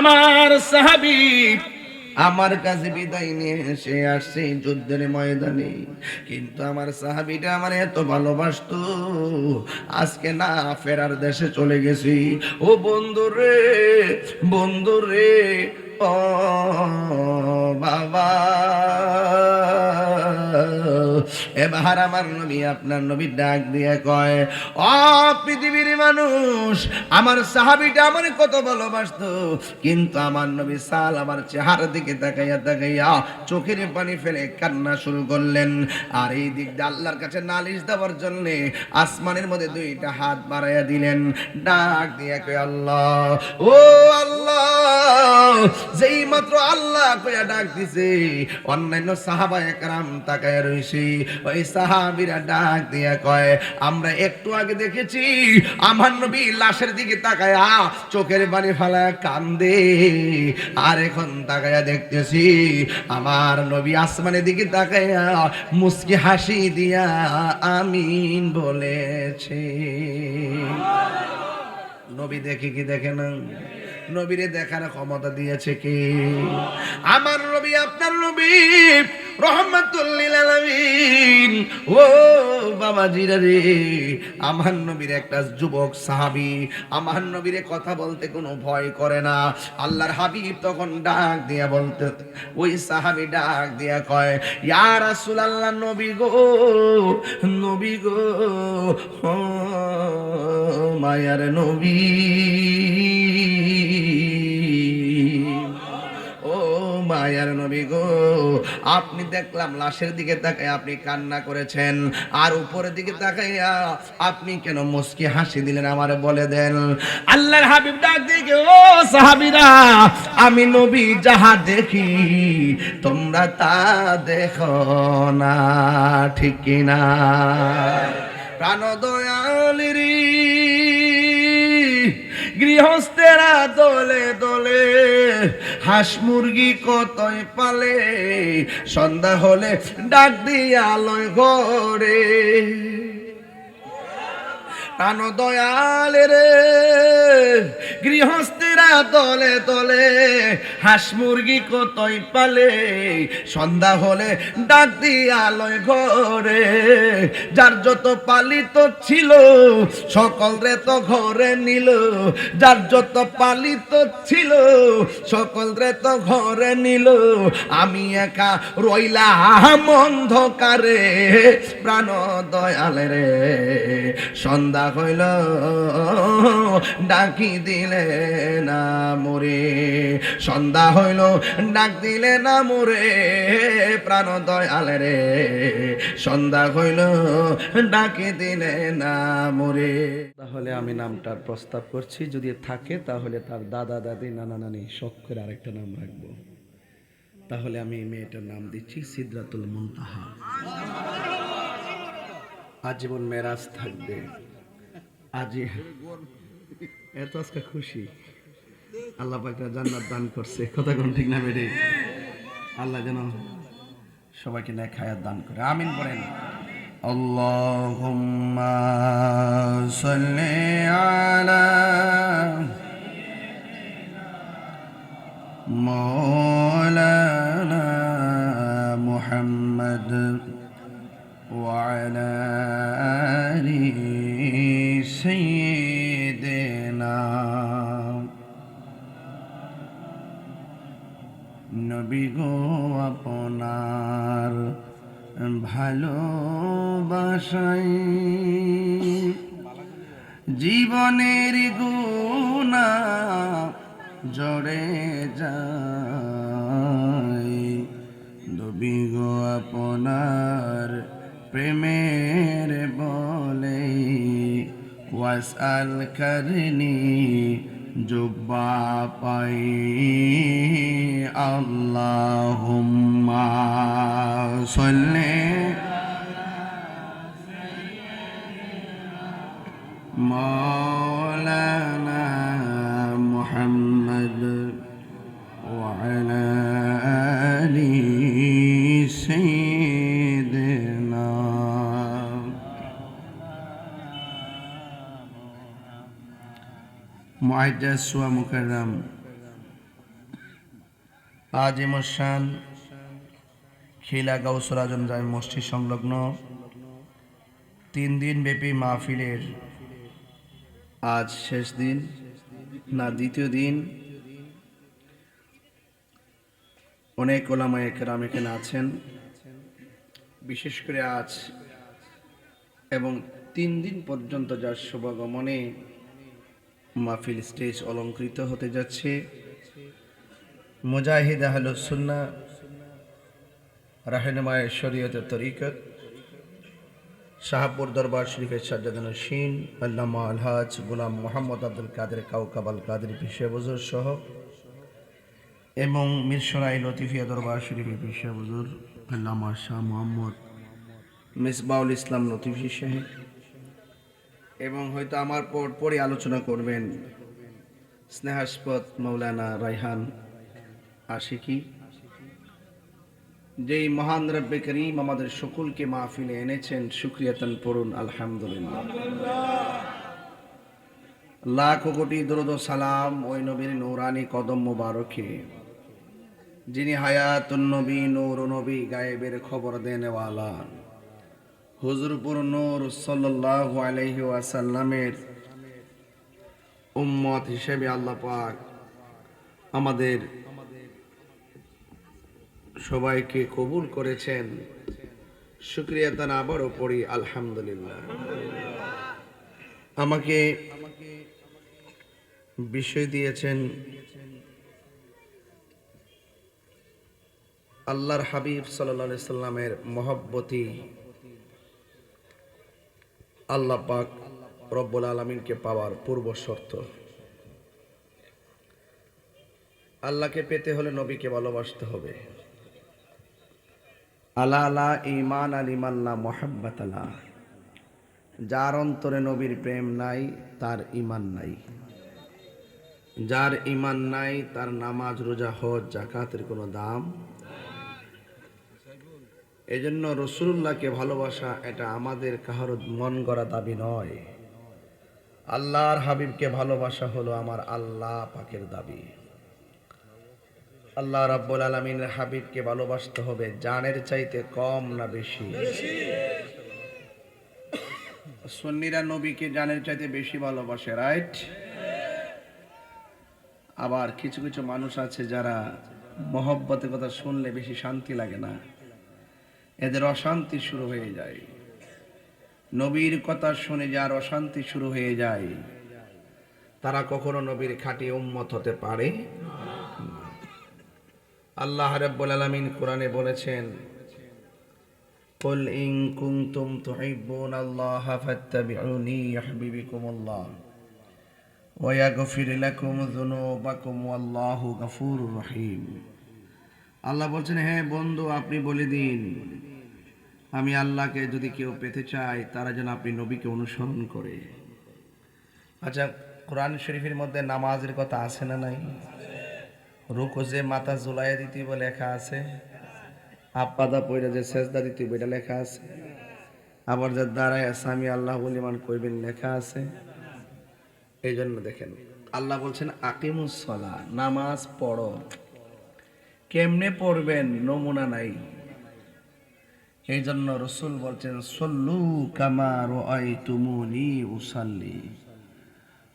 আমার সাহাবী আমার কাছে বিদায় নিয়ে এসে আসছে যুদ্ধের ময়দানে, কিন্তু আমার সাহাবীটা আমার এত ভালোবাসতো, আজকে না ফেরার দেশে চলে গেছি। ও বন্ধুরে, বন্ধুরে, ও বাবা, এবার আমার নবী আপনার নবী ডাক দিয়ে কয়, ও পৃথিবীর মানুষ, আমার সাহাবীটা আমার কত ভালোবাসতো, কিন্তু আমার নবী সাল আমার চেহারা দিকে তাকাইয়া তাকাইয়া চোখের পানি ফেলে কান্না শুরু করলেন। আর এই দিক দিয়ে আল্লাহর কাছে নালিশ দেওয়ার জন্য আসমানের মধ্যে দুইটা হাত বাড়াইয়া দিলেন, ডাক দিয়ে কয় আল্লাহ, ও আল্লাহ। যেই মাত্র আল্লাহ কইয়া ডাক দিছে, অন্যান্য সাহাবায়ে কেরাম তাকায়া রইছে। ওই সাহাবীরা ডাক দিয়া কয়, আমরা একটু আগে দেখেছি আমার নবী লাশের দিকে তাকায়া চোখের পানি ফেলায় কান্দে, আর এখন তাকায়া দেখতেছি আমার নবী আসমানের দিকে তাকায়া মুস্কি হাসি দিয়া আমিন বলেছে। নবী দেখে কি দেখে না? নবীরে দেখার ক্ষমতা দিয়েছে কে? আমার নবী আপনার নবী রহমাতুল লিল আলামিন। ও বাবাজিরা রে, আমার নবীর একটা যুবক সাহাবী, আমার নবীরে কথা বলতে কোনো ভয় করে না। আল্লাহর হাবিব তখন ডাক দিয়া বলতে, ওই সাহাবী ডাক দিয়া কয়, ইয়া রাসূলুল্লাহ, নবী গো, নবী গো, ও মায়ার নবী, ও মায়ার নবী গো, আপনি দেখলাম লাশের দিকে তাকায় আপনি কান্না করেছেন, আর উপরের দিকে তাকাইয়া আপনি কেন মুস্কি হাসি দিলেন আমারে বলে দেন। আল্লাহর হাবিব ডাক দিয়ে, ও সাহাবীরা, আমি নবী যাহা দেখি তোমরা তা দেখো না, ঠিক কিনা? প্রাণ দয়ালেরি গৃহস্থেরা দলে দলে হাঁস মুরগি কতই পালে, সন্ধ্যা হলে ডাক দিয়া আলোয় ঘরে। প্রাণ দয়ালে রে গৃহস্থেরা দলে দলে হাঁস মুরগি কতই পালে, সন্ধ্যা হলে ডাক দিয়া আলোয় ঘরে। যার যত পালিত ছিল সকল রে তো ঘরে নিল, যার যত পালিত ছিল সকল রে তো ঘরে নিল, আমি একা রইলাম অন্ধকারে। প্রাণ দয়ালে রে সন্ধ্যা হইল ডাকি দিলে না মোরে, সন্ধ্যা হইল ডাক দিলে না মোরে, প্রাণ দয়ালে রে সন্ধ্যা হইল ডাকি দিলে না মোরে। তাহলে আমি নামটার প্রস্তাব করছি, যদি থাকে তাহলে তার দাদা দাদি নানা নানি শখ করে আরেকটা নাম রাখবো। তাহলে আমি এই মেয়েটার নাম দিচ্ছি সিদরাতুল মুনতাহা। আজীবন মেরাজ থাকবে। আজি এত আজকে খুশি, আল্লাহ পাক জান্নাত দান করছে, কথা কোন ঠিক না বেড়ে? আল্লাহ যেন সবাইকে নেক হায়াত দান করে, আমিন বলেন। আল্লাহুম্মা সাল্লি আলা মাওলানা মুহাম্মদ ওয়া আলা আলি সাইয়্যিদিনা। নবী গো, আপনার ভালোবাসায় জীবনের গুনাহ জড়ে যায়। নবী গো, আপনার প্রেমের বলে ওয়াসআল করনি জুব্বা পাই। আল্লাহুম্মা সাল্লি মাওলানা মুহাম্মদ ওয়া আলা আলি সাইয়্যিদিনা। মুআজ্জাজ ওয়া মুকাররম আজিমুসান খিলা গাউসুল আজম জামে মসজিদ সংলগ্ন 3 দিন ব্যাপী মাহফিলের আজ শেষ দিন, না দ্বিতীয় দিন। অনেক ওলামায়ে কেরাম এখানে আছেন। বিশেষ করে আজ এবং 3 দিন পর্যন্ত যার শুভাগমনে মাহফিল স্টেজ অলঙ্কৃত হতে যাচ্ছে, মুজাহিদ আহলুস সুন্নাহ রাহনুমায়ে শরীয়তের তরিকত শাহপুর দরবার শরীফের সাজ্জাদানশীন আল্লামা আলহাজ গোলাম মোহাম্মদ আব্দুল কাদের কাউকাব আল কাদরি পীর সাহেব হুজুর সহ এবং মিরসরাই লতিফিয়া দরবার শরীফের পীর সাহেব হুজুর আল্লামা শাহ মোহাম্মদ মিসবাউল ইসলাম লতিফি সাহেব, এবং হয়তো আমার পরে আলোচনা করবেন স্নেহাস্পদ মৌলানা রায়হান আশিকি। যেই মহান রব্বে করিম আমাদের সকলকে মাহফিলে এনেছেন, শুকরিয়াতান পড়ুন আলহামদুলিল্লাহ। লাখ কোটি দরুদ ও সালাম ওই নবীর নূরানি কদম মোবারকে, যিনি হায়াতুন নবী, নূর নবী, গায়েবের খবর দেনেওয়ালা হুজুরপুর নূর সাল্লাল্লাহু আলাইহি ওয়াসাল্লামের উম্মত হিসেবে আল্লাহ পাক আমাদের সবাইকে কবুল করেছেন। শুকরিয়া তান আবারও পড়ি আলহামদুলিল্লাহ। আমাকে বিষয় দিয়েছেন আল্লাহর হাবিব সাল্লাল্লাহু আলাইহি সাল্লামের মহব্বতি আল্লাহ পাক রব্বুল আলামিনকে পাওয়ার পূর্ব শর্ত। আল্লাহকে পেতে হলে নবীকে ভালোবাসতে হবে। আলা আলা ঈমান আলিমাল্লাহ মুহাব্বাত আলা, যার অন্তরে নবীর প্রেম নাই তার ঈমান নাই। যার ঈমান নাই তার নামাজ রোজা হজ যাকাতের কোনো দাম। এজন্য রাসূলুল্লাহকে ভালোবাসা এটা আমাদের কারো মন গড়া দাবি নয়। আল্লাহর হাবিবকে ভালোবাসা হলো আমার আল্লাহ পাকের দাবি। আল্লাহ রাব্বুল আলামিনের হাবিবকে ভালোবাসতে হবে জানের চাইতে কম না বেশি। সুন্নিরা নবীকে জানের চাইতে বেশি ভালোবাসে, রাইট? আবার কিছু কিছু মানুষ আছে যারা মহব্বতের কথা শুনলে বেশি শান্তি লাগে না, এদের অশান্তি শুরু হয়ে যায়। নবীর কথা শুনে যার অশান্তি শুরু হয়ে যায়, তারা কখনো নবীর খাঁটি উম্মত হতে পারে। আল্লাহ রাব্বুল আলামিন কোরআনে বলেছেন, কুল ইন কুনতুম তুহিব্বুনাল্লাহা ফাত্তাবিউনি ইউহিব্বুকুমুল্লাহ ওয়া ইয়াগফির লাকুম যুনুবাকুম ওয়াল্লাহু গফুরুর রহিম। আল্লাহ বলছেন, হ্যাঁ বন্ধু আপনি বলে দিন, আমি আল্লাহকে যদি কেউ পেতে চায় তারা যেন আপনি নবীকে অনুসরণ করে। আচ্ছা, কোরআন শরীফের মধ্যে নামাজের কথা আছে না নাই? রুকু যে মাথা ঝুলাইয়া দিতে বলে লেখা আছে, আপাদা পয়রা যে সেজদা দিতে বলে লেখা আছে, আবার যে দাঁড়ায় সামি আল্লাহ বলিমান কইবেন লেখা আছে। এই জন্য দেখেন আল্লাহ বলছেন আকিমুস সালাহ, নামাজ পড়ো। কেমনে পড়বেন নমুনা নাই। এই জন্য রাসূল বলছেন সল্লু কামা রাআইতুমুনি উসাল্লি,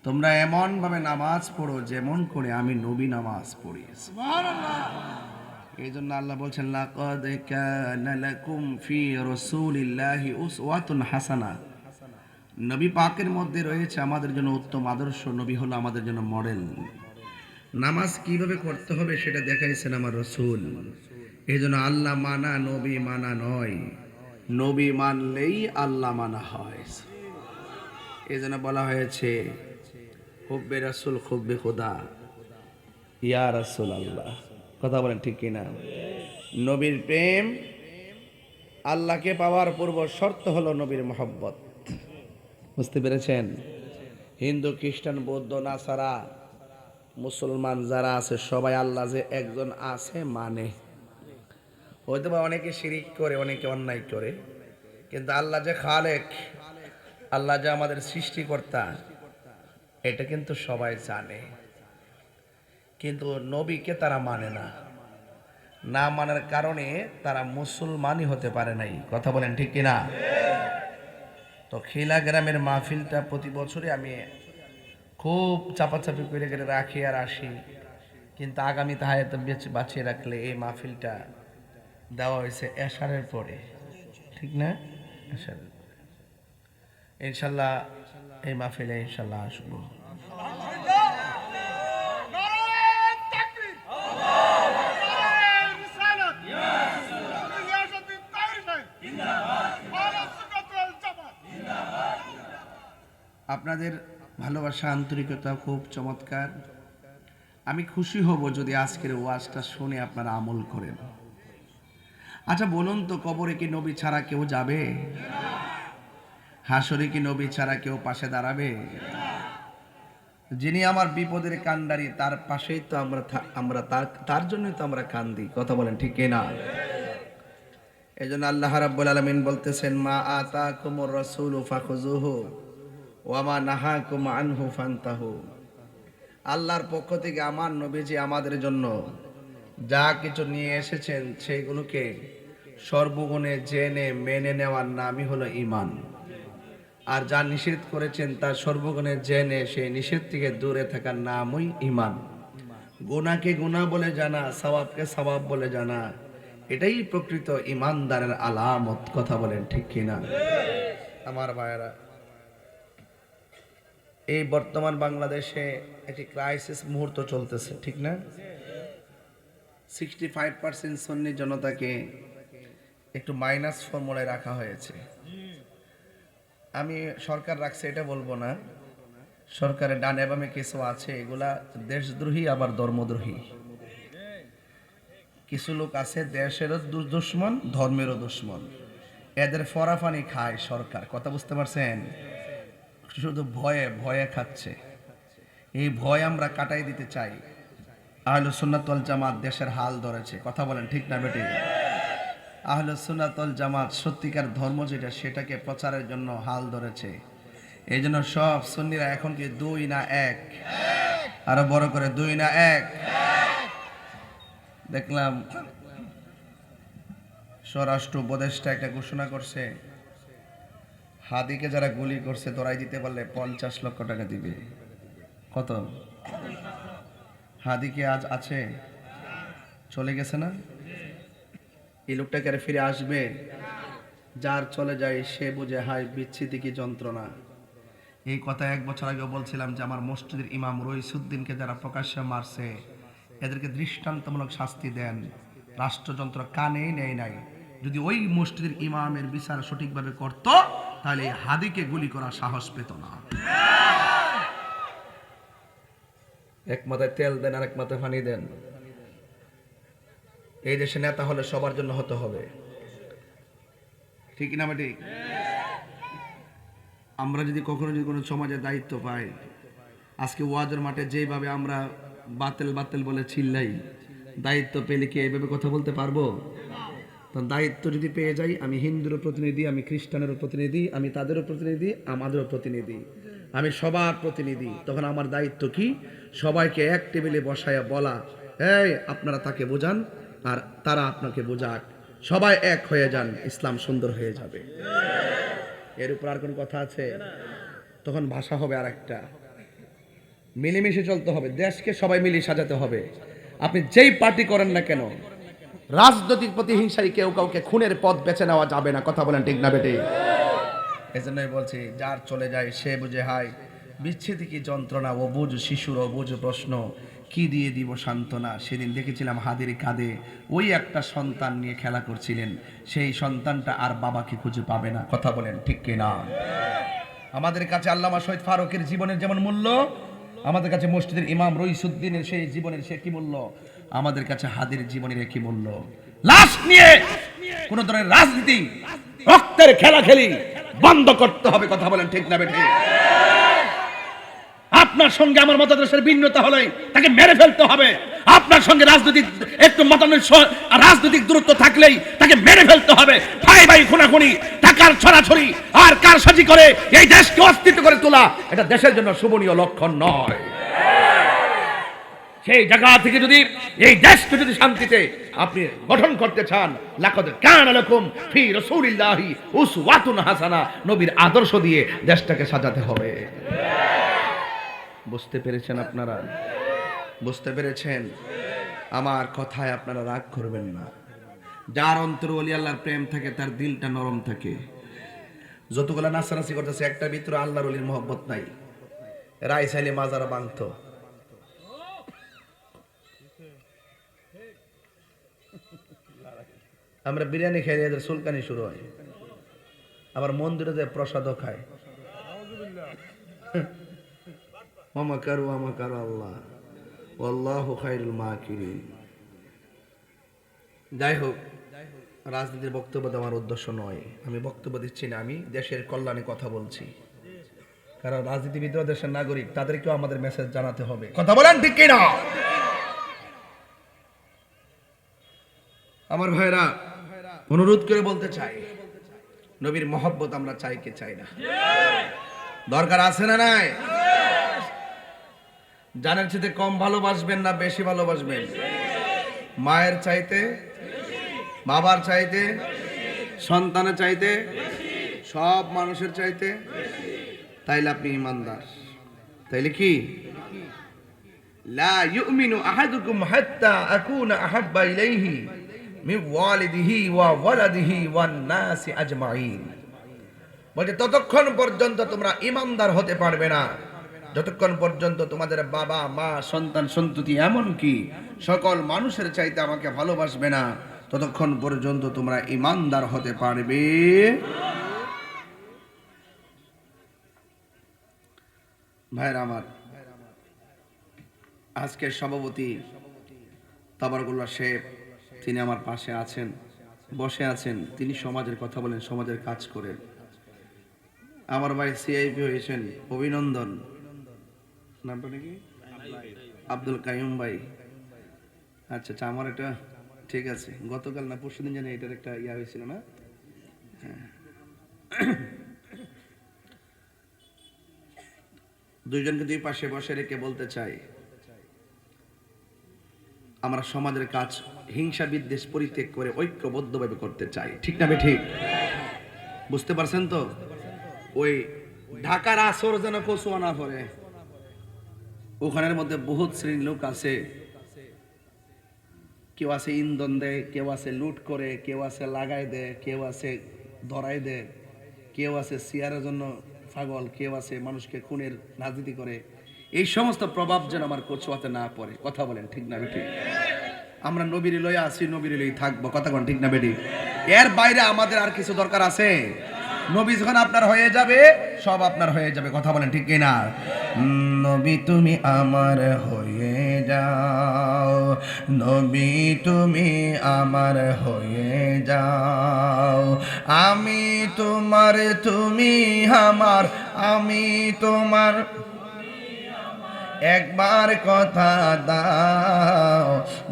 তোমরা এমন ভাবে নামাজ পড়ো যেমন করে আমি নবী নামাজ পড়ি। সুবহানাল্লাহ। এই জন্য আল্লাহ বলছেন লাকাদ কানা লাকুম ফি রাসূলিল্লাহি উসওয়াতুন হাসানা, নবী পাকের মধ্যে রয়েছে আমাদের জন্য উত্তম আদর্শ। নবী হলো আমাদের জন্য মডেল। নামাজ কিভাবে করতে হবে সেটা দেখাইছেন আমার রাসূল। এই জন্য আল্লাহ মানা নবী মানা নয়, নবী মানলেই আল্লাহ মানা হয়। এই জন্য বলা হয়েছে হুব্বে রাসূল হুব্বে খোদা, ইয়া রাসূল আল্লাহ। কথা বলেন ঠিক কিনা? নবীর প্রেম আল্লাহকে পাওয়ার পূর্ব শর্ত হলো নবীর মহব্বত। বুঝতে পেরেছেন? হিন্দু খ্রিস্টান বৌদ্ধ নাসারা মুসলমান যারা আছে সবাই আল্লাহ যে একজন আছে মানে। হয়তো বা অনেকে শিরিক করে, অনেকে অন্যায় করে, কিন্তু আল্লাহ যে খালেক, আল্লাহ যে আমাদের সৃষ্টিকর্তা, এটা কিন্তু সবাই জানে। কিন্তু নবীকে তারা মানে না। না মানার কারণে তারা মুসলমানই হতে পারে নাই। কথা বলেন ঠিক কিনা? তো খিলা গ্রামের মাহফিলটা প্রতি বছরই আমি খুব চাপাচাপি করে করে রাখি আর আসি, কিন্তু আগামী হায়াত বাঁচিয়ে রাখলে এই মাহফিলটা দেওয়া হয়েছে এশারের পরে, ঠিক না? এশারের পরে ইনশাল্লাহ এই মাহফিলে ইনশাল্লাহ আসবো। আপনাদের ভালোবাসা আন্তরিকতা খুব চমৎকার। আমি খুশি হব যদি আজকের ওয়াজটা শুনে আপনারা আমল করেন। আচ্ছা বলুন তো, কবরে কি নবী ছাড়া কেউ যাবে? হাসরে কি নবী ছাড়া কেউ পাশে দাঁড়াবে? যিনি আমার বিপদের কান্ডারি তার পাশেই তো আমরা তার জন্যই তো আমরা কান্দি। কথা বলেন ঠিক না? এই জন্য আল্লাহ রাব্বুল আলামিন বলতেছেন, মা আতাকুমুর রাসূলু ফাখুযুহু ওয়া মা নাহাকুম আনহু ফান্তাহু। আল্লাহর পক্ষ থেকে আমার নবীজি আমাদের জন্য যা কিছু নিয়ে এসেছেন সেইগুলোকে সর্বগুণে জেনে মেনে নেওয়ার নামই হলো ঈমান। আর যা নিষেধ করেছেন তার সর্বগুণে জেনে সেই নিষেধ থেকে দূরে থাকার নামই ঈমান। গুনাহকে গুনাহ বলে জানা, সওয়াবকে সওয়াব বলে জানা, এটাই প্রকৃত ঈমানদারের আলামত। কথা বলেন ঠিক কিনা? আমার ভাইয়েরা, এই বর্তমান বাংলাদেশে একটি ক্রাইসিস মুহূর্ত চলতেছে, ঠিক না? 65% সুন্নি জনতাকে একটু মাইনাস ফর্মুলায় রাখা হয়েছে। আমি সরকার রাখছে এটা বলবো না, সরকারের ডানে বামে কিছু আছে, এগুলা দেশদ্রোহী আবার ধর্মদ্রোহী। কিছু লোক আছে দেশেরও দুশ্মন ধর্মেরও দুশ্মন, এদের ফরাফানি খায় সরকার। কথা বুঝতে পারছেন? শুধু ভয়ে ভয়ে খাচ্ছে। এই ভয় আমরা কাটাই দিতে চাই। আহলুস সুন্নাত ওয়াল জামাত দেশের হাল ধরেছে। কথা বলেন ঠিক না বেটি? আহলুস সুন্নাত ওয়াল জামাত সত্যিকার ধর্ম যেটা সেটাকে প্রচারের জন্য হাল ধরেছে। এই জন্য সব সুন্নিরা এখন কি 2 না 1? আরো বড় করে 2 না 1? দেখলাম স্বরাষ্ট্র উপদেষ্টা একটা ঘোষণা করছে, হাদিকে যারা গুলি করছে ধরাই দিতে পারলে 50 লক্ষ টাকা দিবে। কত? হাদিকে আজ আছে? চলে গেছে না? এই লোকটাকে আর ফিরে আসবে? যার চলে যায় সে বুঝে হায় বিচ্ছিতি কি যন্ত্রণা। এই কথা 1 বছর আগে বলছিলাম যে আমার মসজিদের ইমাম রইসুদ্দিনকে যারা প্রকাশ্যে মারছে এদেরকে দৃষ্টান্তমূলক শাস্তি দেন। রাষ্ট্রযন্ত্র কানেই নেয় নাই। যদি ওই মসজিদের ইমামের বিচার সঠিকভাবে করত তাহলে হাদিকে গুলি করার সাহস পেত না। এক মাথায় তেল দেন আর এক মাথায় পানি দেন। এই দেশে নেতা হলে সবার জন্য হতে হবে, ঠিক না বেটি? আমরা যদি কখনো যদি কোনো সমাজে দায়িত্ব পাই, আজকে ওয়াজের মাঠে যেভাবে আমরা বাতিল বাতিল বলে চিল্লাই, দায়িত্ব পেলে কি এইভাবে কথা বলতে পারবো? তো দায়িত্ব যদি পেয়ে যাই, আমি হিন্দুরও প্রতিনিধি, আমি খ্রিস্টানেরও প্রতিনিধি, আমি তাদেরও প্রতিনিধি, আমাদেরও প্রতিনিধি, আমি সবার প্রতিনিধি, তখন আমার দায়িত্ব কি? সবাইকে এক টেবিলে বসায়া বলা, এই আপনারা তাকে বোঝান আর তারা আপনাকে বোঝাক, সবাই এক হয়ে যান, ইসলাম সুন্দর হয়ে যাবে। এর উপর আর কোন কথা আছে? তখন ভাষা হবে আর একটা, মিলেমিশে চলতে হবে, দেশকে সবাই মিলে সাজাতে হবে। আপনি যেই পার্টি করেন না কেন, রাজনৈতিক প্রতিহিংসায় কেউ কাউকে খুনের পথ বেছে নেওয়া যাবে না। কথা বলেন ঠিক না বেটি? এজন্যই বলছি, যার চলে যায় সে বুঝে হায় বিচ্ছেদি কি যন্ত্রণা, ও বুঝ শিশুর ও বুঝ প্রশ্ন, কি দিয়ে দিব সান্ত্বনা। সেদিন দেখেছিলাম হাদির কাঁধে ওই একটা সন্তান নিয়ে খেলা করছিলেন, সেই সন্তানটা আর বাবাকে খুঁজে পাবে না। কথা বলেন ঠিক কিনা? আমাদের কাছে আল্লামা শহীদ ফারুকের জীবনের যেমন মূল্য, আমাদের কাছে মসজিদের ইমাম রইসুদ্দিনের সেই জীবনের সে কি মূল্য, আমাদের কাছে হাদির জীবনের একই মূল্য। লাশ নিয়ে কোন ধরনের রাজনীতি, রক্তের খেলাখেলি বন্ধ করতে হবে। কথা বলেন ঠিক না বেঠিক? আপনার সঙ্গে আমার মতাদর্শের ভিন্নতা হলে তাকে মেরে ফেলতে হবে। আপনার সঙ্গে রাজনৈতিক একটু রাজনৈতিক দূরত্ব থাকলেই তাকে মেরে ফেলতে হবে। ভাই ভাই খুনাখুনি, টাকার ছড়াছড়ি আর কারসাজি করে এই দেশকে অস্তিত্ব করে তোলা, এটা দেশের জন্য শোভনীয় লক্ষণ নয়। সেই জায়গা থেকে যদি এই দেশকে যদি শান্তিতে আপনি গঠন করতে চান, লাকাদ কানা লাকুম ফি রাসূলিল্লাহি উসওয়াতুন হাসানা, নবীর আদর্শ দিয়ে দেশটাকে সাজাতে হবে। বুঝতে পেরেছেন আপনারা? বুঝতে পেরেছেন? আমার কথায় আপনারা রাগ করবেন না। যার অন্তরে ওলি আল্লাহর প্রেম থাকে তার দিলটা নরম থাকে। যতগুলা নাচানাচি করতেছে একটা ভিতরে আল্লাহর ওলির মহব্বত নাই। রাই চাইলে মাজারা বাংত। আমরা বিরিয়ানি খাই, এদের সুলকানি শুরু হয়, আবার মন্দিরে যে প্রসাদও খায়। মামাকারু আমাকারু আল্লাহ আল্লাহু খায়রুল মাকিরিন। যাই হোক, রাজনীতির বক্তব্য দেওয়ার উদ্দেশ্য নয়, আমি বক্তব্য দিচ্ছি না, আমি দেশের কল্যাণে কথা বলছি। কারণ রাজনীতিবিদরা দেশের নাগরিক, তাদেরকেও আমাদের মেসেজ জানাতে হবে। কথা বলেন ঠিক কিনা? আমার ভাইরা, অনুরোধ করে বলতে চাই, নবীর মহব্বত আমরা চাই কি চাই না? দরকার আছে না নাই? জানের চাইতে কম ভালোবাসবেন না বেশি ভালোবাসবেন? মায়ের চাইতে, বাবার চাইতে, সন্তানের চাইতে, সব মানুষের চাইতে? তাইলে আপনি ইমানদার। তাইলে কি? লা ইউমিনু আহাদুকুম হাত্তা আকুনা আহাব্বা ইলাইহি মিন ওয়ালিদিহি ওয়া ওয়ালাদিহি ওয়ান নাসি আজমাইন। বলে ততক্ষণ পর্যন্ত তোমরা ইমানদার হতে পারবে না যতক্ষণ পর্যন্ত তোমাদের বাবা মা সন্তান সন্ততি এমনকি সকল মানুষের চাইতে আমাকে ভালোবাসবে না, ততক্ষণ পর্যন্ত তোমরা ইমানদার হতে পারবে। ভাইরা আমার, আজকের সভাপতি তাবারকুল্লাহ শেখ, তিনি আমার পাশে আছেন, বসে আছেন। তিনি সমাজের কথা বলেন, সমাজের কাজ করেন। আমার ভাই সিআইপি হয়েছেন, অভিনন্দন। নামটা নাকি আব্দুল কাইয়ুম ভাই। আচ্ছা আচ্ছা, আমার এটা ঠিক আছে, গতকাল না পরশুদিন জানি এটার একটা ইয়া হয়েছিল না? দুইজনকে দুই পাশে বসে রেখে বলতে চাই, আমরা সমাজের কাজ হিংসা বিদ্বেষ পরিত্যাগ করে ঐক্যবদ্ধভাবে করতে চাই। ঠিক না ঠিক? বুঝতে পারছেন তো? ওই ঢাকার আসর যেন কচুয়া না পড়ে, ওখানের মধ্যে বহুত শ্রেণীর লোক আছে। কেউ আছে ইন্ধন দেয়, কেউ আছে লুট করে, কেউ আছে লাগাই দেয়, কেউ আছে ধরাই দেয়, কেউ আছে চেয়ারের জন্য পাগল, কেউ আছে মানুষকে খুনের রাজনীতি করে। এই সমস্ত প্রভাব যেন আমার কচুয়াতে না পড়ে। কথা বলেন ঠিক না বেটি? আমরা নবীর লয়ে আছি, নবীর লয়ে থাকবো। কথা বলেন ঠিক না বেটি? এর বাইরে আমাদের আর কিছু দরকার আছে? নবী যখন আপনার হয়ে যাবে, সব আপনার হয়ে যাবে। কথা বলেন ঠিক কিনা? নবী তুমি আমার হয়ে যাও, নবী তুমি আমার হয়ে যাও, আমি তোমার তুমি আমার, আমি তোমার, একবার কথা দাও,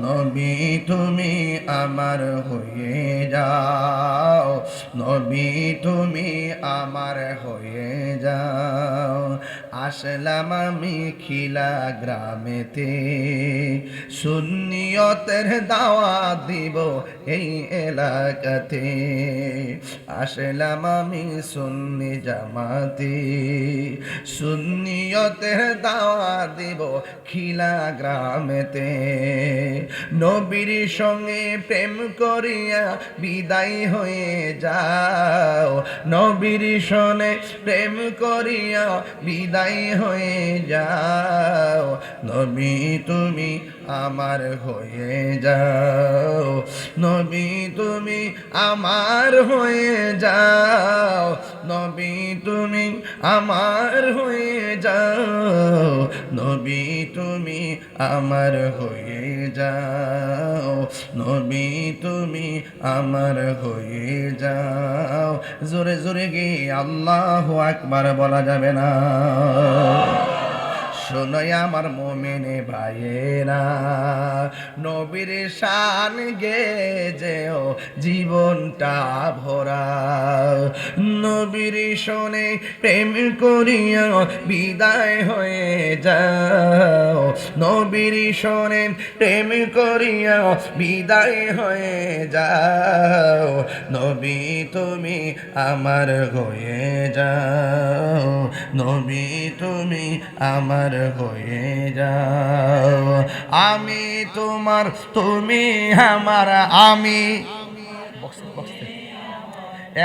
নবী তুমি আমার হয়ে যাও, নবী তুমি আমার হয়ে যাও। আসলাম আমি খিলা গ্রামেতে, সুন্নিয়তের দাওয়াত দিব এই এলাকাতে। আসলাম আমি সুন্নি জামাতে, সুন্নিয়তের দাওয়াত দিব খিলা গ্রামেতে। নবীর সঙ্গে প্রেম করিয়া বিদায় হয়ে যাও, নবীর সঙ্গে প্রেম করিয়া বিদায় হয়ে যাও, নবী তুমি আমার হয়ে যাও, নবী তুমি আমার হয়ে যাও, নবী তুমি আমার হয়ে যাও, নবী তুমি আমার হয়ে যাও, নবী তুমি আমার হয়ে যাও। জোরে জোরে গিয়ে আল্লাহু আকবার বলা যাবে না? শোনোই আমার মোমেনে ভাইয়েরা, নবীর শান গে যেও জীবনটা ভরা। নবীর শোনে প্রেম করিয়া বিদায় হয়ে যাও, নবীর শোনে প্রেম করিয়া বিদায় হয়ে যাও। নবী তুমি আমার হয়ে যাও, নবী তুমি আমার হয়ে যাও। আমি তোমার তুমি আমার, আমি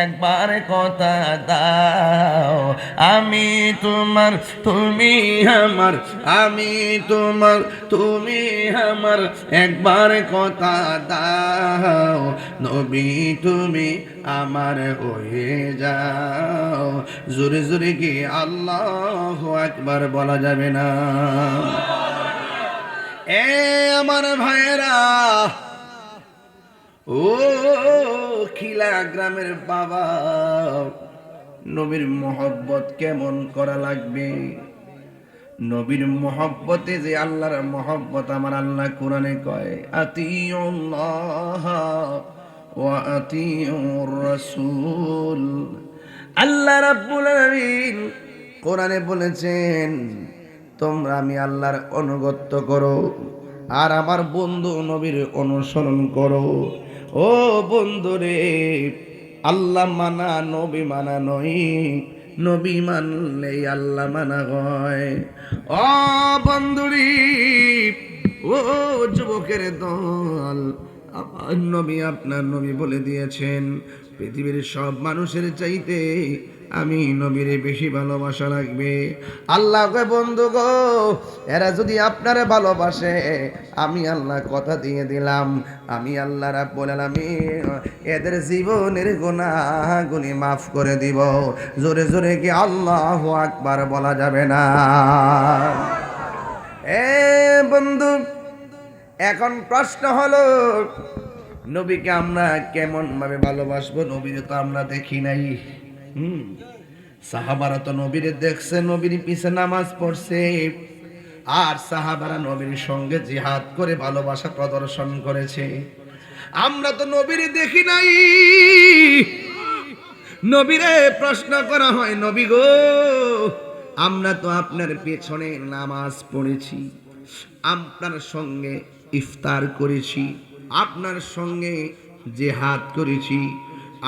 একবার কথা দাও। আমি তোমার তুমি আমার, আমি তোমার তুমি আমার, একবার কথা দাও। নবী তুমি আমার হয়ে যাও। জোরে জোরে কি আল্লাহু আকবার বলা যাবে না? এ আমার ভাইয়েরা, ও খিলা গ্রামের বাবা, নবীর মোহব্বত কেমন করা লাগবে? নবীর মোহব্বতে যে আল্লাহর মোহব্বত, আমার আল্লাহ কোরআনে কয় আতিউল্লাহ ওয়া আতিউর রাসূল। আল্লাহ রাব্বুল আলামিন কোরআনে বলেছেন তোমরা আমি আল্লাহর অনুগত্য করো আর আমার বন্ধু নবীর অনুসরণ করো। ও বন্ধুরে, আল্লাহ মানা নবী মানা নয়, নবী মানলেই আল্লাহ মানা হয়। ও বন্ধুরি, ও যুবকের দল, আমার নবী আপনার নবী বলে দিয়েছেন পৃথিবীর সব মানুষের চাইতে আমি নবীরে বেশি ভালোবাসা লাগবে। আল্লাহ কয় বন্ধু গো, এরা যদি আপনারে ভালোবাসে, আমি আল্লাহ কথা দিয়ে দিলাম, আমি আল্লাহ রাব্বুল আলামিন এদের জীবনের গুনাহগুলি মাফ করে দিব। জোরে জোরে কি আল্লাহু আকবার বলা যাবে না? এ বন্ধু, এখন প্রশ্ন হলো নবীকে আমরা কেমন ভাবে ভালোবাসবো? নবীরে তো আমরা দেখি নাই। সাহাবারা তো নবীরে দেখছে, নবীর পিছে নামাজ পড়ছে, আর সাহাবারা নবীর সঙ্গে জিহাদ করে ভালোবাসা প্রদর্শন করেছে। আমরা তো নবীরে দেখি নাই। নবীরে প্রশ্ন করা হয়, নবী গো, আমরা তো আপনার পেছনে নামাজ পড়েছি, আপনার সঙ্গে ইফতার করেছি, আপনার সঙ্গে জিহাদ করেছি,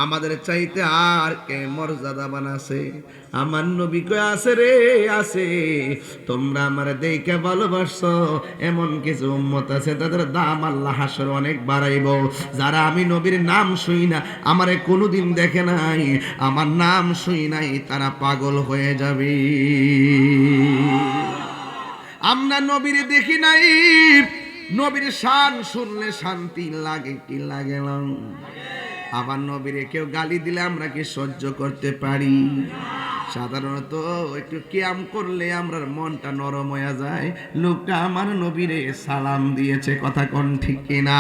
আমাদের চাইতে আর কে মর্যাদাবান আছে? আমার নবী কই আছে রে, আছে। তোমরা আমার দেখে ভালোবাসছো, এমন কিছু উম্মত আছে তাদের দাম আল্লাহ হাসর অনেক বাড়াইব। যারা আমি নবীর নাম শুই না, আমারে কোনোদিন দেখে নাই, আমার নাম শুই নাই, তারা পাগল হয়ে যাবে। আমরা নবীর দেখি নাই, নবীর শান শুনলে শান্তি লাগে কি লাগে না? আবার নবীরে কেউ গালি দিলে আমরা কি সহ্য করতে পারি? সাধারণত একটু কিয়াম করলে আমরা মনটা নরম হয়ে যায়। লোকটা আমার নবীরে সালাম দিয়েছে, কথা কোন ঠিক কিনা?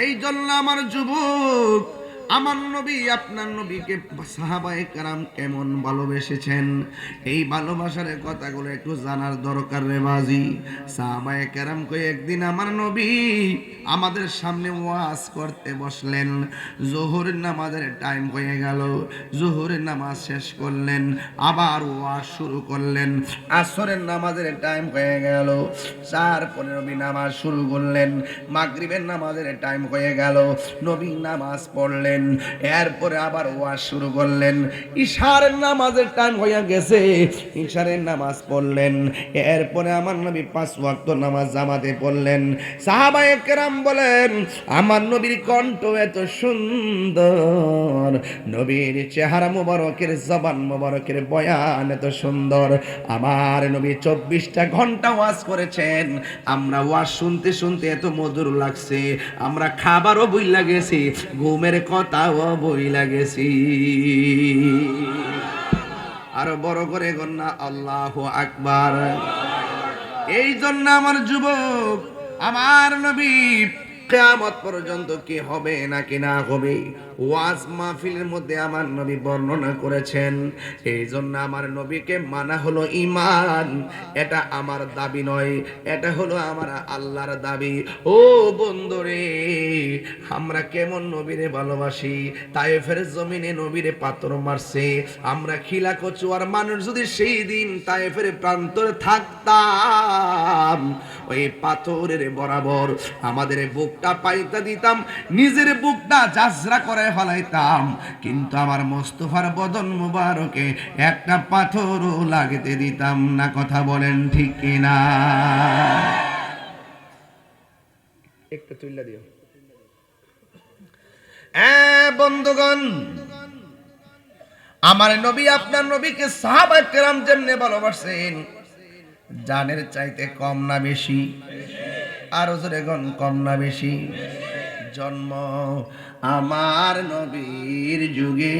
এই জন্য আমার যুবক, আমার নবী আপনার নবীকে সাহাবায়ে কেরাম কেমন ভালোবেসেছেন, এই ভালোবাসার কথাগুলো একটু জানার দরকার রে বাজি। সাহাবায়ে কেরাম একদিন আমার নবী আমাদের সামনে ওয়াজ করতে বসলেন। জোহরের নামাজের টাইম হয়ে গেল, জোহরের নামাজ শেষ করলেন, আবার ওয়াজ শুরু করলেন। আসরের নামাজের টাইম হয়ে গেল, তারপরে নবী নামাজ শুরু করলেন। মাগরিবের নামাজের টাইম হয়ে গেল, নবী নামাজ পড়লেন। এরপরে আবার ওয়াজ শুরু করলেন। ইশারের নামাজের টাইম হয়ে গেছে, ইশারের নামাজ পড়লেন। এরপরে আমার নবী 5 ওয়াক্ত নামাজ জামাতে পড়লেন। সাহাবায়ে কেরাম বলেন, আমার নবীর কণ্ঠ এত সুন্দর, নবীর চেহারা মুবারকের, জবান মুবারকের বয়ান এত সুন্দর। আমার নবী 24টা ঘন্টা ওয়াজ করেছেন। আমরা ওয়াজ শুনতে শুনতে এত মধুর লাগছে, আমরা খাবারও বইলা গেছি, ঘুমের কথাও বইলা গেছি। আরো বড় করে গন্না আল্লাহু আকবার। এই জন্য আমার যুবক, আমার নবী কিয়ামত পর্যন্ত কি হবে নাকি না হবে ওয়াজ মাহফিলের মধ্যে আমার নবী বর্ণনা করেছেন। এই জন্য আমার নবীকে মানা হলো ঈমান। এটা আমার দাবি নয়, এটা হলো আমার আল্লাহর দাবি। ও বন্ধুরে, আমরা কেমন নবীরে ভালোবাসি। তায়েফের জমিনে নবীরে পাথর মারছে, আমরা খিলা কচুয়ার মানুষ যদি সেই দিন তায়েফের প্রান্তরে থাকতাম, ওই পাথরের বরাবর আমাদের বুকটা পাইতা দিতাম, নিজের বুকটা জাজরা করে ফেলাইতাম, কিন্তু আমার মোস্তফার বদন মুবারকে একটা পাথরও লাগতে দিতাম না। কথা বলেন ঠিক কিনা? একটা তুইলা দিও। বন্ধুগণ, আমার নবী আপনার নবীকে সাহাবায়ে কেরাম যেমনে ভালোবাসেন, জানের চাইতে কম না বেশি? আর জোরে গণ, কম না বেশি? জন্ম আমার নবীর যুগে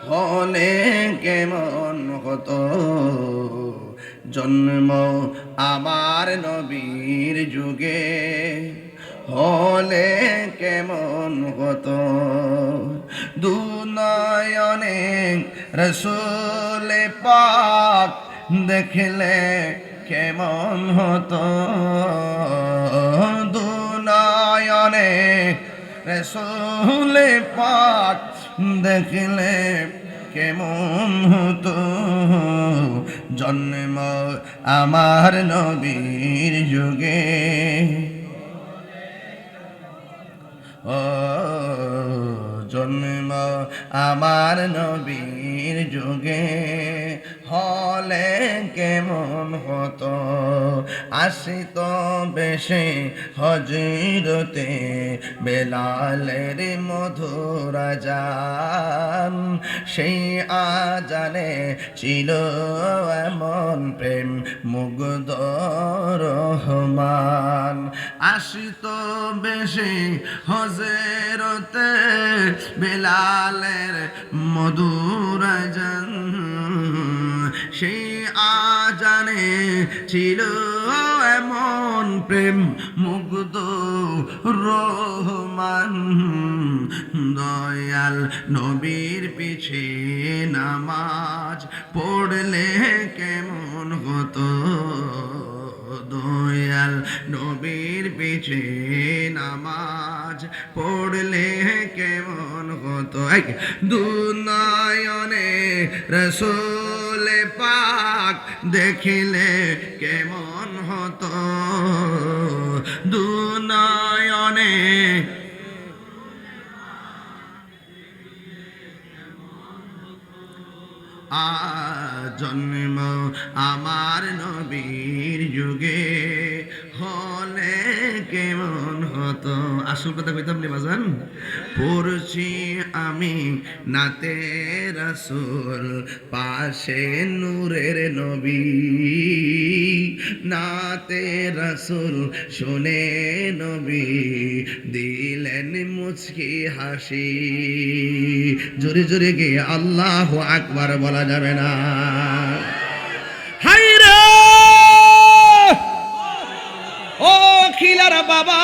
হলে কেমন হতো, জন্ম আমার নবীর যুগে হলে কেমন হতো, দুনয়নে রসূল পাক দেখলে কেমন হতো, দুনয়নে রসূল পাক দেখলে কেমন হতো, জন্ম আমার নবীর যুগে ও জন্ম আমার নবীর যুগে হলে কেমন হতো, আসিত বেশে হজরতে বেলালের মধুর আজান, সেই আজানে ছিল এমন প্রেম মুগ্ধ রহমান, আসিত বেশে হজরতে বেলালের মধুর আজান, সেই আজানে ছিল এমন প্রেম মুগ্ধ রহমান, দয়াল নবীর পিছে নামাজ পড়লে কেমন হতো, দয়াল নবীর পিছে নামাজ পড়লে কেমন হতো, দুনয়নে রসূল পাক দেখিলে কেমন হতো, দুনয়নে জন্ম আমার নবীর যুগে হলে কেমন হতো। আসল কথা কইতাম নি বাজান, পড়ছি আমি নাতে রাসূল পাশে নূরের নবী, নাতে রাসূল শুনে নবী দিলেন মুচকি হাসি, জোরে জোরে গিয়ে আল্লাহু আকবার বলা যাবে না? হায়রে ও খিলার বাবা,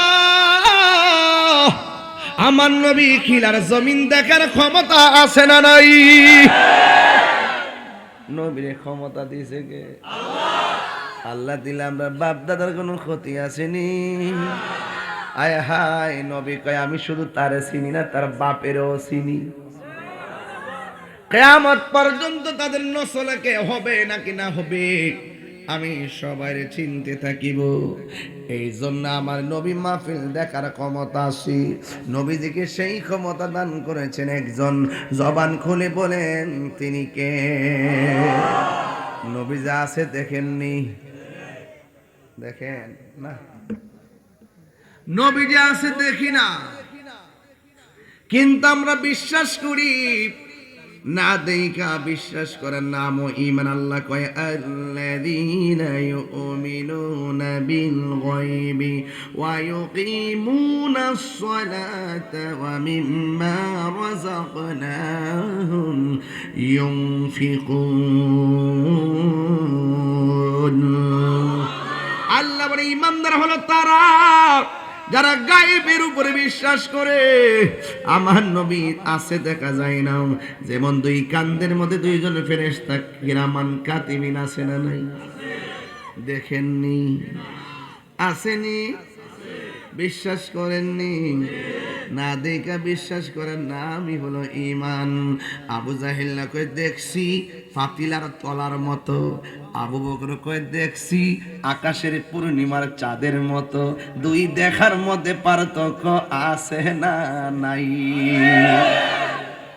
আমার নবী খিলার জমিন দেখার ক্ষমতা আছে না নাই? নবীর ক্ষমতা দিয়েছে কে? আল্লাহ দিলে আমরা বাপ দাদার কোনো ক্ষতি আসেনি। আয় হায়, নবী কয় আমি শুধু তারে চিনি না, তার বাপেরও চিনি। কিয়ামত পর্যন্ত তাদের নসলকে হবে নাকি না হবে আমি সবাই চিনতে থাকিব। এই জন্য আমার নবী মাহফিল দেখার ক্ষমতা আছে, নবীজিকে সেই ক্ষমতা দান করেছেন একজন। জবান খুলে বলেন তিনি কে? নবী যা আছে দেখেননি? দেখেন না, নবী যে আছে দেখি না, কিন্তু আমরা বিশ্বাস করি না, দেখা বিশ্বাস করার নাম ও ঈমান। আল্লাহ কয় আল্লাযীনা ইউমিনুনা বিল গায়বি ওয়া ইউকিমুনাস সালাতা ওয়া মিম্মা রাযাকনাহুম ইউনফিকুন। আল্লাহ বলে ঈমানদার হলো তারা যারা গায়েবের উপরে বিশ্বাস করে, আমার নবী আছে দেখা যায় না, যেমন দুই কান্দের মধ্যে দুইজন ফেরেশতা কিরামান কাতিবিন আছে না নাই? দেখেননি? আসেনি? বিশ্বাস করেননি? না দেখা বিশ্বাস করেন না, আমি হলো ঈমান। আবু জাহেল না কই দেখছি পাতিলার তলার মতো, আবু বকর কই দেখছি আকাশের পূর্ণিমার চাঁদের মতো। দুই দেখার মধ্যে পার্থক্য আছে না নাই?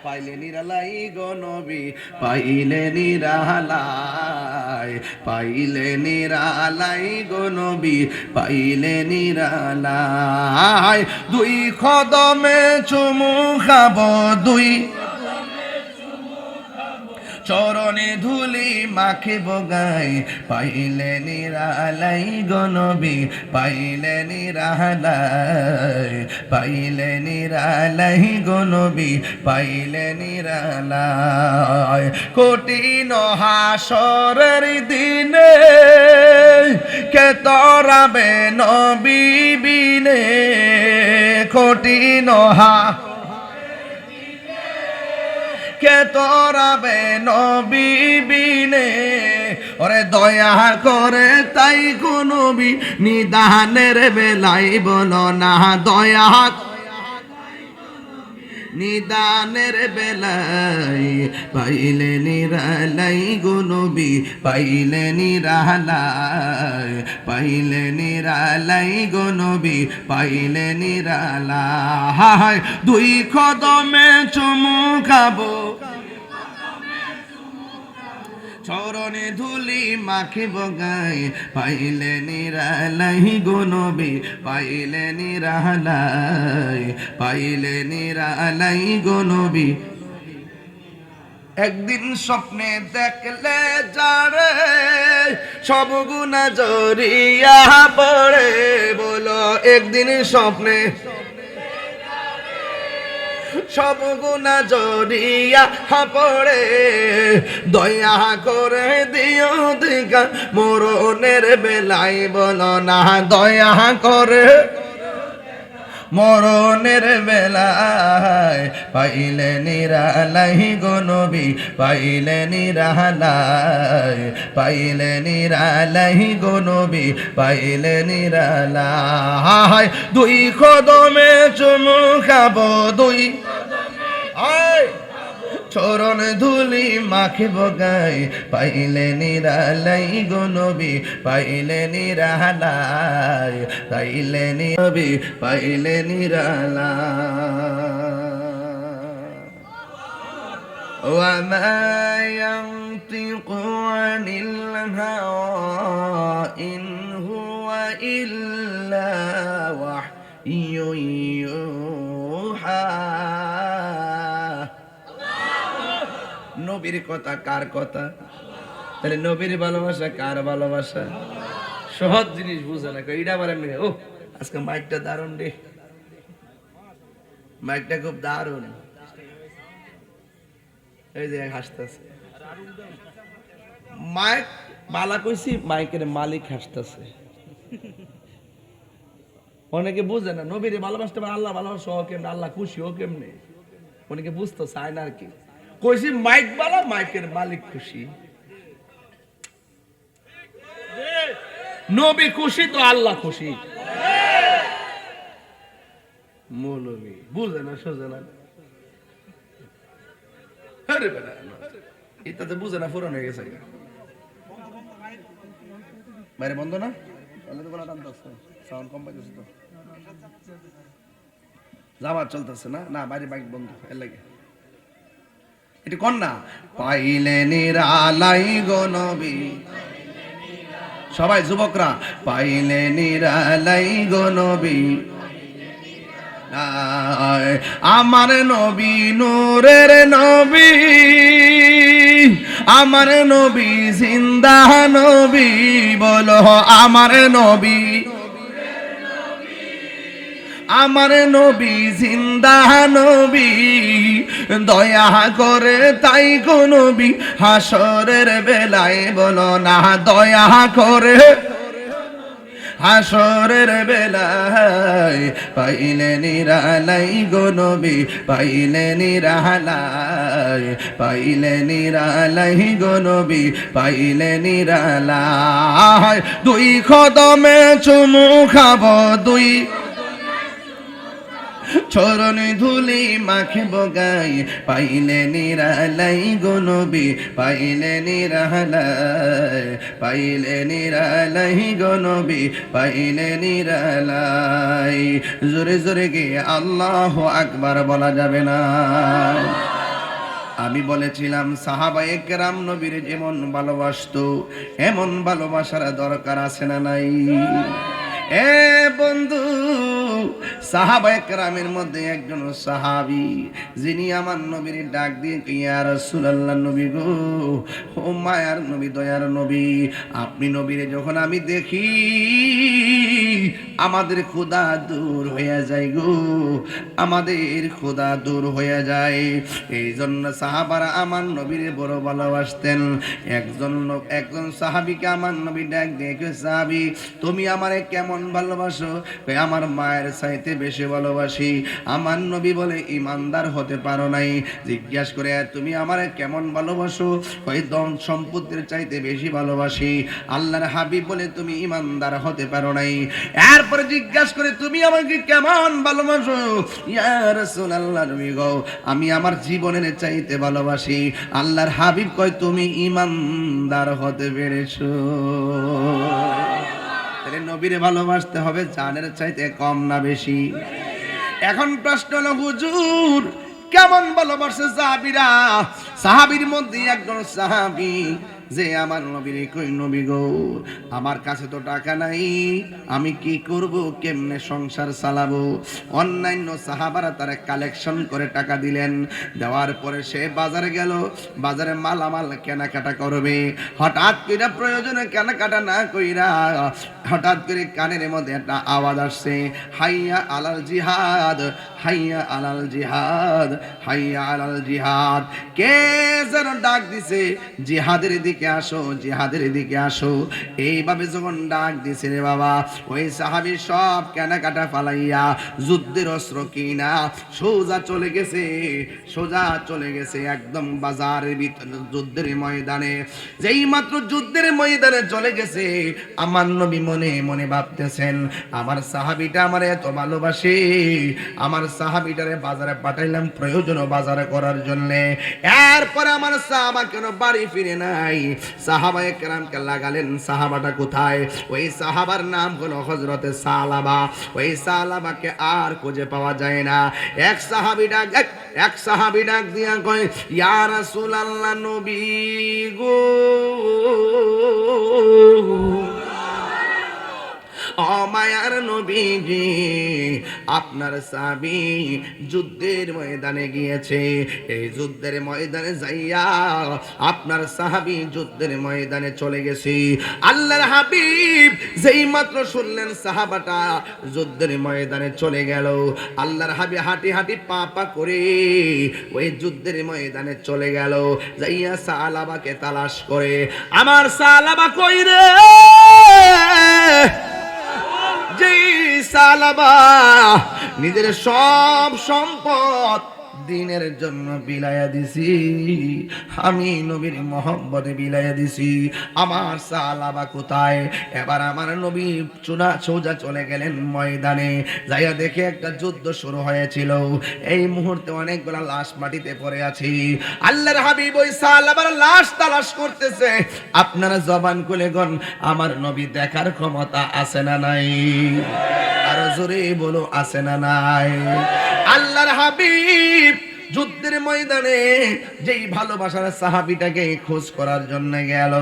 পাইলে নিরালাই গো নবী, পাইলে নিরালাই, পাইলে নিরালাই গো নবী, পাইলে নিরালাই। দুই কদমে চুমু খাবো, দুই চরণে ধুলি মাখিব গায়, পাইলে নিরালাই গো নবী, পাইলে নিরালাই, পাইলে নিরালাই গো নবী, পাইলে নিরালাই। কঠিন হাসরের দিনে কে তরাবে নবী বিনে, কঠিন কে তরাবে নবী বিনে। ওরে দয়া করে তাই গো নবী, নিদানের বেলায় বলো না দয়া, নিদানের বেলায় পাইলে নিরালাই গো নবী, পাইলে নিরালাই, পাইলে নিরালাই গো নবী, পাইলে নিরালাই। দুই কদমে চুমু খাবো, চরণে ধুলি মাখিব গায়, পাইলে নিরালাই গো নবী, পাইলে নিরালাই, পাইলে নিরালাই গো নবী। একদিন স্বপ্নে দেখলে যারে সব গুনাহ জড়িয়া পড়ে, বলো একদিন স্বপ্নে সব গুনাহ জড়িয়া পড়ে, দয়া করে দিও দিগা মরণের বেলায় বলো না দয়া করে, মরণের বেলায় পাইলে নিরালাই গো নবী, পাইলে নিরালাই, পাইলে নিরালাই গো নবী, পাইলে নিরালাই। দুই কদমে চুমু খাবো, দুই চরণ ধুলি মাখিব গায়, পাইলে নিরালাই গো নবী, পাইলে নিরালাই, পাইলে নবী, পাইলে নিরালাই। ওয়ামা ইয়ানতিকু আনিল হাওয়া ইন হুয়া ইল্লা ওয়াহয়ুন ইউহা। নবীর কথা কার কথা? তাহলে নবীর ভালোবাসা কার ভালোবাসা? সহজ জিনিস বুঝে না, এইটা আবার এমনি ও আজকে মাইকটা দারুণ রে, মাইকটা খুব দারুণ। এই যে হাসতেছে মাইক বালা কইছি, মাইকের মালিক হাসতেছে। অনেকে বুঝে না নবীর ভালোবাসতে পারে, আল্লাহ ভালোবাসা ও কেমনে, আল্লাহ খুশি ও কেমনে, অনেকে বুঝতে চায় না আর কি। কইছি মাইক বালা, মাইকের মালিক খুশি। নবী খুশি তো আল্লাহ খুশি। মৌলবী বুঝে না, সোজে না, এটাতে বুঝে না, ফুরন হয়ে গেছে। বাইরে বন্ধ না, সাউন্ড কম পাইতেছে তো, জামাত চলতেছে না, না বাইরে বাইক বন্ধ, এর লাগে এটি কন্যা। পাইলে নিরালাই গো নবী, সবাই যুবকরা পাইলে নিরালাই গো নবী, আমার নবী নূরের নবী, আমার নবী জিন্দা নবী, বলো আমার নবী, আমার নবী জিন্দা নবী, দয়া করে তাই গো নবী হাসরের বেলায় বলো না দয়া করে, হাসরের বেলায় পাইলে নিরালাই গো নবী, পাইলে নিরালায়, পাইলে নিরালাই গো নবী, পাইলে নিরালায়। দুই কদমে চুমু খাবো, দুই চরণ ধুলি মাখব গাই, পাইলে নিরালাই গো নবী, পাইলে নিরালায়, পাইলে নিরালাই গো নবী, পাইলে নিরালাই। জোরে জোরে গিয়ে আল্লাহু আকবার বলা যাবে না? আমি বলেছিলাম সাহাবায়ে কেরাম নবীর যেমন ভালোবাসতো এমন ভালোবাসার দরকার আছে না নাই? এ বন্ধু, সাহাবায়ে কেরামের মধ্যে একজন সাহাবী যিনি আমার নবীর ডাক দিয়ে ইয়া রাসূলুল্লাহ, নবী গো, ও মায়ার নবী, দয়ার নবী, আপনি নবীর যখন আমি দেখি আমাদের ক্ষুধা দূর হয়ে যায় গো, আমাদের ক্ষুধা দূর হয়ে যায়। এই জন্য সাহাবারা আমার নবীর বড় ভালোবাসতেন। একজন সাহাবীকে আমার নবী ডাক দিয়ে কয়, সাহাবী তুমি আমারে কেমন ভালোবাসো? কয় আমার মায়ের চাইতে বেশি ভালোবাসি। আমার নবী বলে ইমানদার হতে পারো নাই। জিজ্ঞাসা করে তুমি আমারে কেমন ভালোবাসো? কয় ধন সম্পত্তির চাইতে বেশি ভালোবাসি। আল্লাহর হাবিব বলে তুমি ইমানদার হতে পারো নাই। এরপরে জিজ্ঞাসা করে তুমি আমাকে কেমন ভালোবাসো? ইয়া রাসূলুল্লাহ, নবী গো, আমি আমার জীবনের চাইতে ভালোবাসি। আল্লাহর হাবিব কয় তুমি ইমানদার হতে পেরেছো। তাহলে নবীরে ভালোবাসতে হবে জানের চাইতে কম না বেশি? এখন প্রশ্ন হলো হুজুর কেমন ভালোবাসে সাহাবীরা? সাহাবীর মধ্যে একজন সাহাবী যে আমার নবীর কই, নবী গো, আমার কাছে তো টাকা নাই, আমি কি করব, কেমনে সংসার চালাবো? অন্যান্য সাহাবারা তারা কালেকশন করে টাকা দিলেন। দেওয়ার পরে সে বাজারে গেল, বাজারে মালামাল কেনাকাটা করবে। হঠাৎ করে প্রয়োজনে কেনাকাটা না কইরা হঠাৎ করে কানের মধ্যে একটা আওয়াজ আসছে, হাইয়া আলাল জিহাদ, হাইয়া আলাল জিহাদ, হাইয়া আলাল জিহাদ। কে যেন ডাক দিছে, জিহাদের দিকে আসো, জিহাদের দিকে আসো। এইভাবে যখন ডাক দিছে রে বাবা, ওই সাহাবী সব কেনাকাটা ফালাইয়া যুদ্ধের অস্ত্র কিনা সোজা চলে গেছে, সোজা চলে গেছে একদম বাজারের ভিতরে যুদ্ধের ময়দানে। যেই মাত্র যুদ্ধের ময়দানে চলে গেছে, আমার নবী মনে মনে ভাবতেছেন আমার সাহাবীটা আমার এত ভালোবাসে, আমার সাহাবীটারে বাজারে পাঠাইলাম প্রয়োজন বাজারে করার জন্য। এরপরে আমার সাহাবা কেন বাড়ি ফিরে নাই? সাহাবায়ে কেরামকে লাগালেন, সাহাবাটা কোথায়? ওই সাহাবার নাম হলো হযরতে সালাবা। ওই সালাবাকে আর খুঁজে পাওয়া যায় না। এক সাহাবী ডাক দিয়া কয়, ইয়া রাসূলুল্লাহ, নবী গো, ও মায়ার নবীজি, আপনার সাহাবী যুদ্ধের ময়দানে গিয়েছে। এই যুদ্ধের ময়দানে যাইয়া আপনার সাহাবী যুদ্ধের ময়দানে চলে গেছে। আল্লাহর হাবিব যেই মাত্র শুনলেন সাহাবাটা যুদ্ধের ময়দানে চলে গেল, আল্লাহর হাবিব হাঁটি হাঁটি পা পা করে ওই যুদ্ধের ময়দানে চলে গেল। যাইয়া সালাবাকে তালাশ করে, আমার সালাবা কই রে? যেই সালাবা নিজের সব সম্পদ দিনের জন্য বিলাইয়া দিছি, আমি নবীর মহব্বতে বিলাইয়া দিছি, আমার সালাবা কোথায়? এবার আমার নবী সোজা চলে গেলেন ময়দানে। যাইয়া দেখে একটা যুদ্ধ শুরু হয়েছিল। এই মুহূর্তে অনেকগুলা লাশ মাটিতে পড়ে আছে। আল্লাহর হাবিব ওই সালাবার লাশ তালাশ করতেছে। আপনারা জবান খুলে গন, আমার নবী দেখার ক্ষমতা আছে না নাই? আরো জোরে বলো, আছে না নাই? আল্লাহর হাবিব যুদ্ধের ময়দানে যেই ভালোবাসার সাহাবীটাকে খোঁজ করার জন্য গেল,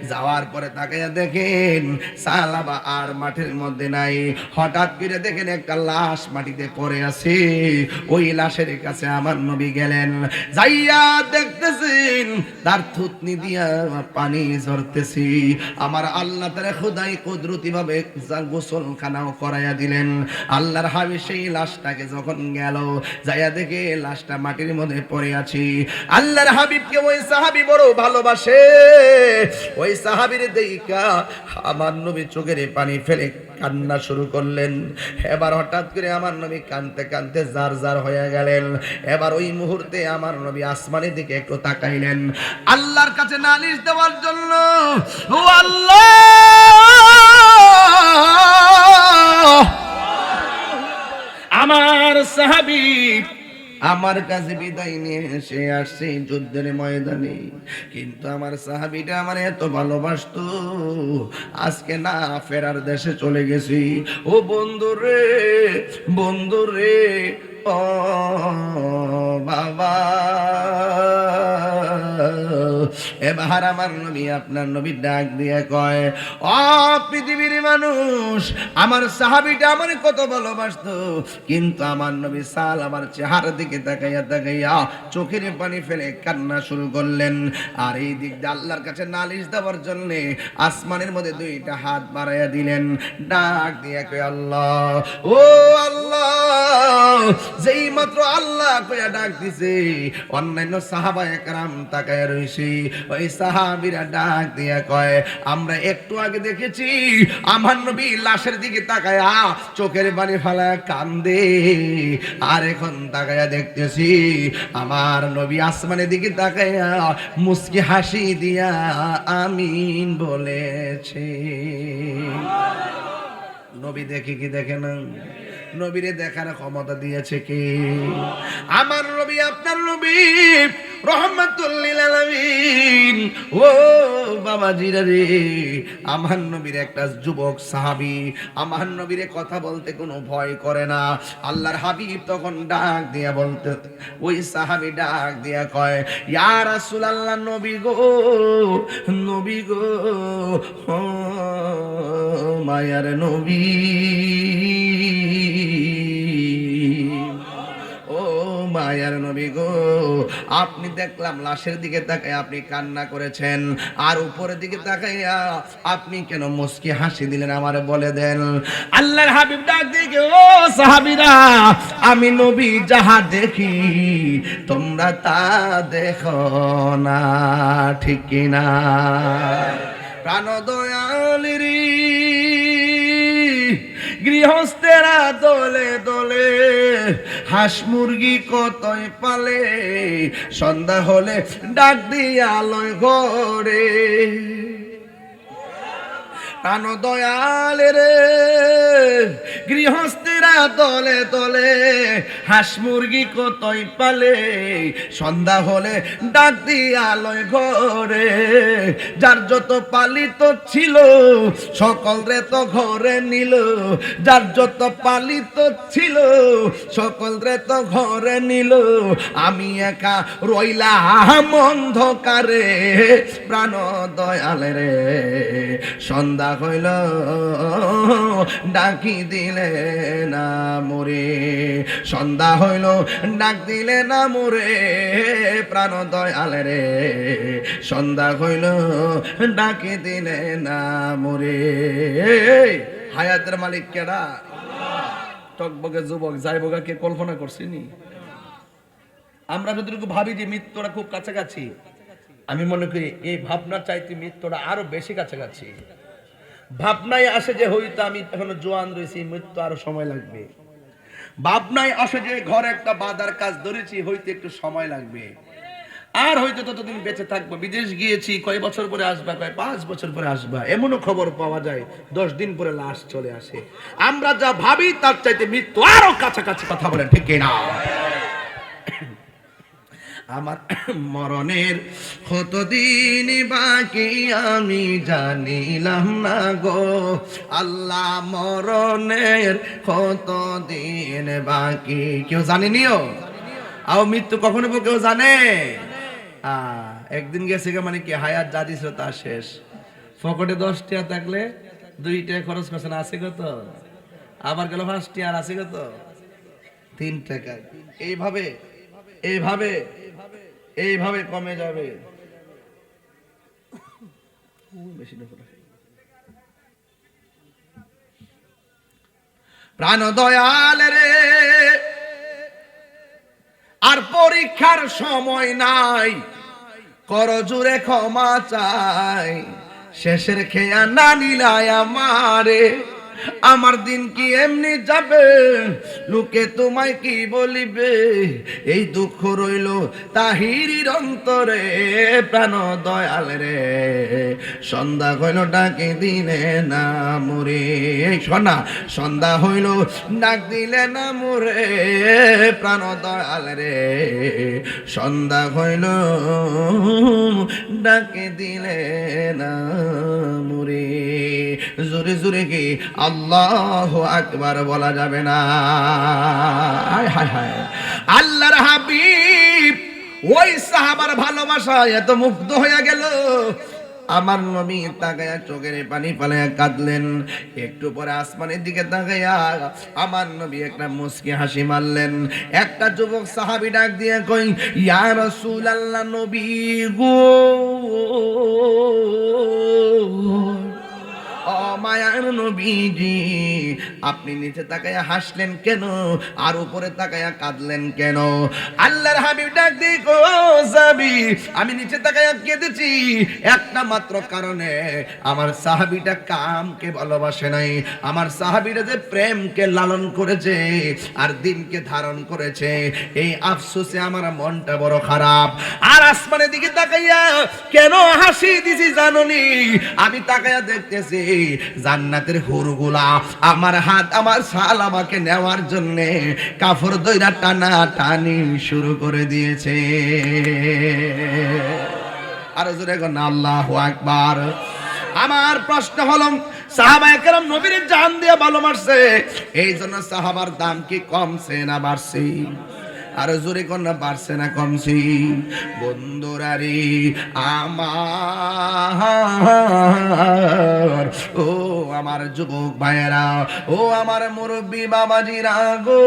যাওয়ার পরে তাকাইয়া দেখেন সালাবা আর মাঠের মধ্যে নাই। হঠাৎ করে দেখেন একটা লাশ মাটিতে পড়ে আছে। ওই লাশের কাছে আমার নবী গেলেন, যাইয়া দেখতেছেন তার থুতনি দিয়া পানি ঝরতেছি। আমার আল্লাহ তাআলা খোদাই কুদরতি ভাবে গোসলখানাও করাইয়া দিলেন। আল্লাহর হাবিব সেই লাশটাকে যখন গেল, যাইয়া দেখে লাশটা মাটি মাটির মধ্যে পড়ে আছি। আল্লাহর হাবিবকে ওই সাহাবী বড় ভালোবাসে। ওই সাহাবীর দেইখা আমার নবী চোখের পানি ফেলে কান্না শুরু করলেন। এবার হঠাৎ করে আমার নবী কাঁদতে কাঁদতে জার জার হয়ে গেলেন। এবার ওই মুহূর্তে আমার নবী আসমানের দিকে একটু তাকাইলেন আল্লাহর কাছে নালিশ দেওয়ার জন্য। ও আল্লাহ, আমার সাহাবী আমার কাছে বিদায় নিয়ে এসে আসছে যুদ্ধের ময়দানে, কিন্তু আমার সাহাবীটা আমার এত ভালোবাসতো, আজকে না ফেরার দেশে চলে গেছি। ও বন্ধুরে, বন্ধুরে, ও বাবা। এবার আমার নবী আপনার নবী ডাক দিয়ে কয়, ও পৃথিবীর মানুষ, আমার সাহাবীটা আমার কত ভালোবাসতো, কিন্তু আমার নবী সাল আমার চেহারার দিকে তাকাইয়া তাকাইয়া চোখের পানি ফেলে কান্না শুরু করলেন। আর এই দিক দিয়ে আল্লাহর কাছে নালিশ দেওয়ার জন্য আসমানের মধ্যে দুইটা হাত বাড়াইয়া দিলেন, ডাক দিয়ে কয় আল্লাহ, ও আল্লাহ। যেই মাত্র আল্লাহ কইয়া ডাক দিছে, অন্যান্য সাহাবায়ে কেরাম তাকায়া রইছে। ওই সাহাবীরা ডাক দিয়া কয়, আমরা একটু আগে দেখেছি আমার নবী লাশের দিকে তাকায়া চোখের পানি ফেলায় কান্দে, আর এখন তাকায়া দেখতেছি আমার নবী আসমানের দিকে তাকায়া মুস্কি হাসি দিয়া আমিন বলেছে। নবী দেখে কি দেখে না? নবীরে দেখার ক্ষমতা দিয়েছে কে? আমার নবী আপনার নবী রহমাতুল লিল আলামিন। ও বাবাজিরা রে, আমার নবীর একটা যুবক সাহাবী, আমার নবীরে কথা বলতে কোনো ভয় করে না। আল্লাহর হাবিব তখন ডাক দিয়া বলতে, ওই সাহাবী ডাক দিয়া কয়, ইয়া রাসূলুল্লাহ, নবী গো, নবী গো, ও মায়ার নবী, ও মায়ার নবী গো, আপনি দেখলাম লাশের দিকে তাকায় আপনি কান্না করেছেন, আর উপরের দিকে তাকাইয়া আপনি কেন মুস্কি হাসি দিলেন আমার বলে দেন। আল্লাহর হাবিব ডাক দিয়ে, ও সাহাবীরা, আমি নবী যাহা দেখি তোমরা তা দেখো না, ঠিক কিনা? প্রাণ দয়ালেরি গৃহস্থেরা দলে দলে হাঁস মুরগি কতই পালে, সন্ধ্যা হলে ডাক দিয়া আলোয় ঘরে। প্রাণ দয়ালে রে, গৃহস্থেরা দলে দলে হাঁস মুরগি কতই পালে, সন্ধ্যা হলে ডাক দিয়া আলোয় ঘরে। যার যত পালিত ছিল সকল রে তো ঘরে নিল, যার যত পালিত ছিল সকল রে তো ঘরে নিল, আমি একা রইলাম অন্ধকারে। প্রাণ দয়ালে রে, সন্ধ্যা হইল ডাকি দিলে না মোরে, সন্ধ্যা হইল ডাক দিলে না মোরে। প্রাণ দয়ালে রে, সন্ধ্যা হইল ডাকি দিলে না মোরে। হায়াতের মালিক কেডা? টকবগে যুবক যাইবগা কে কল্পনা করছিনি? আমরা যতটুকু ভাবি যে মৃত্যুটা খুব কাছাকাছি, আমি মনে করি এই ভাবনার চাইতে মৃত্যুটা আরো বেশি কাছাকাছি। ভাবনায় আসে যে হয়তো আমি এখনো জোয়ান রয়েছি, মৃত্যু আরো সময় লাগবে। ভাবনায় আসে যে ঘরে একটা বাধার কাজ ধরেছি, হয়তো একটু সময় লাগবে, আর হয়তো ততদিন বেঁচে থাকবো। বিদেশ গিয়েছি, কয় বছর পরে আসবা, কয় 5 বছর পরে আসবা, এমনও খবর পাওয়া যায় 10 দিন পরে লাশ চলে আসে। আমরা যা ভাবি তার চাইতে মৃত্যু আরো কাছাকাছি। কথা বলেন ঠিক কিনা? আমার মরণের কতদিন বাকি আমি জানিলাম না গো আল্লাহ, মরণের কতদিন বাকি কেউ জানেনিও। আর মৃত্যু কখনো কেউ জানে? একদিন গেছে মানে কি হায়াত যা দিছিল তা শেষ। পকেটে 10 টাকা থাকলে 2 টাকা খরচ করছেন, আছে কত? আবার গেল 5 টাকা, আর আছে কত? 3 টাকা। এইভাবে এইভাবে এইভাবে কমে যাবে। প্রাণ দয়াল রে, আর পরি পরীক্ষার সময় নাই, করজুরে ক্ষমা চাই, শেষের খেয়া না নিলাই আমারে, আমার দিন কি এমনি যাবে, লোকে তোমায় কি বলিবে, এই দুঃখ রইল তাহিরির অন্তরে, প্রাণ দয়াল রে, সন্ধ্যা হইল ডাকে দিলে না মোরে, শোনা সন্ধ্যা হইল ডাক দিলে না মোরে, প্রাণ দয়াল রে, সন্ধ্যা হইল ডাকে দিলে না মোরে। জোরে জোরে কি আল্লাহু আকবার বলা যাবে না? হায় হায় হায়, আল্লাহর হাবিব ওই সাহাবার ভালোবাসায় এত মুগ্ধ হয়ে গেল, আমার নবী তাকায়া চোখের পানি ফালায়া কাঁদলেন। একটু পরে আসমানের দিকে তাকায়া আমার নবী একটা মুস্কি হাসি মারলেন। একটা যুবক সাহাবী ডাক দিয়ে কই, ইয়া রাসূলুল্লাহ, নবী গো, ও মায়ার নবীজি, আপনি নিচে তাকায়া হাসলেন কেন, আর উপরে তাকায়া কাঁদলেন কেন? আল্লাহর হাবিব ডাক দিয়ে কো, সাহাবী, আমি নিচে তাকায়া কেঁদেছি একটা মাত্র কারণে, আমার সাহাবীটা কামকে ভালোবাসে নাই, আমার সাহাবীরা যে প্রেমকে লালন করেছে আর দিনকে ধারণ করেছে, এই আফসোসে আমার মনটা বড় খারাপ। আর আসমানের দিকে তাকাইয়া কেন হাসি দিছি জানোনি? আমি তাকাইয়া দেখতেছি জান্নাতের হুরগুলা আমার হাত আমার শাল আমাকে নেওয়ার জন্য কাফর দইরা টানা টানি শুরু করে দিয়েছে। আর জোরে কোন আল্লাহু আকবার। আমার প্রশ্ন হলো, সাহাবায়ে কেরাম নবীর জান দিয়ে ভালোবাসছে, এই জন্য সাহাবার দাম কি কমছে না বাড়ছে? আর জোরে কোন না বাড়ছে না কমছে? বন্ধুরা রে আমার, ও আমার যুবক ভাইয়েরা, ও আমার মুরব্বী বাবাজিরা গো,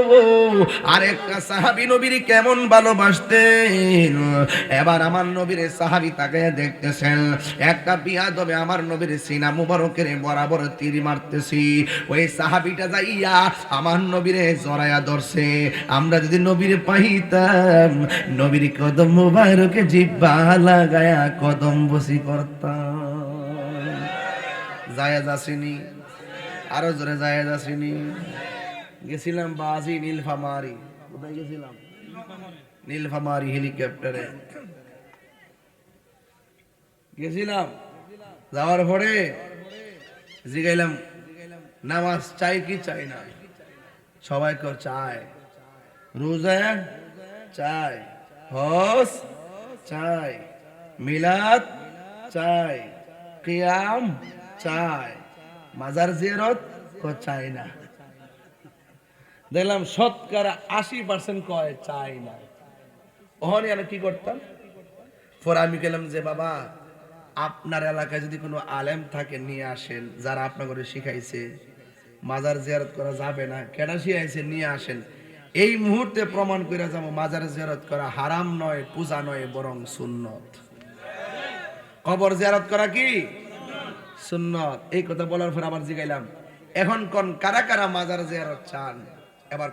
আরেকটা সাহাবী নবীর কেমন ভালোবাসতেন। এবার আমার নবীর সাহাবী তাকে দেখতেছেন, একটা বিয়াদবে আমার নবীর সিনা মুবারকের বরাবর তীর মারতেছি, ওই সাহাবীটা যাইয়া আমার নবীরে জড়ায়া ধরছে। আমরা যদি নবীর পাইতাম, নবীর কদম মুবারকে জিব্বা লাগায়া কদম বসি করতাম। জায়েজ আসেনি? আরো জোরে জায়েজ আসেনি? গেছিলাম বাজি নীলফামারী। কোথায় গেছিলাম? নীলফামারী হেলিকপ্টারে গেছিলাম। যাওয়ার পরে জিগাইলাম, নামাজ চাই কি চাই না? সবাই কো চায়। রোজা চাই, হজ চাই, মিলাদ চাই, কিয়াম চাই, মাজার জিয়ারত কো চাই না। দেখলাম শতকরা 80% কয় চাই না। ওখানে আমি কি করতাম, পরে আমি গেলাম যে বাবা, আপনার এলাকায় যদি কোনো আলেম থাকে নিয়ে আসেন, যারা আপনার করে শিখাইছে মাজার জিয়ারত করা যাবে না, কেন শিখাইছে নিয়ে আসেন। এই মুহূর্তে প্রমাণ করে যাবো মাজার জিয়ারত করা হারাম নয়, পূজা নয়, বরং সুন্নত। কবর জিয়ারত করা কি সুন্নত। এই কথা বলার পর আবার জিগাইলাম, এখন কোন কারা কারা মাজার জিয়ারত চান? এবার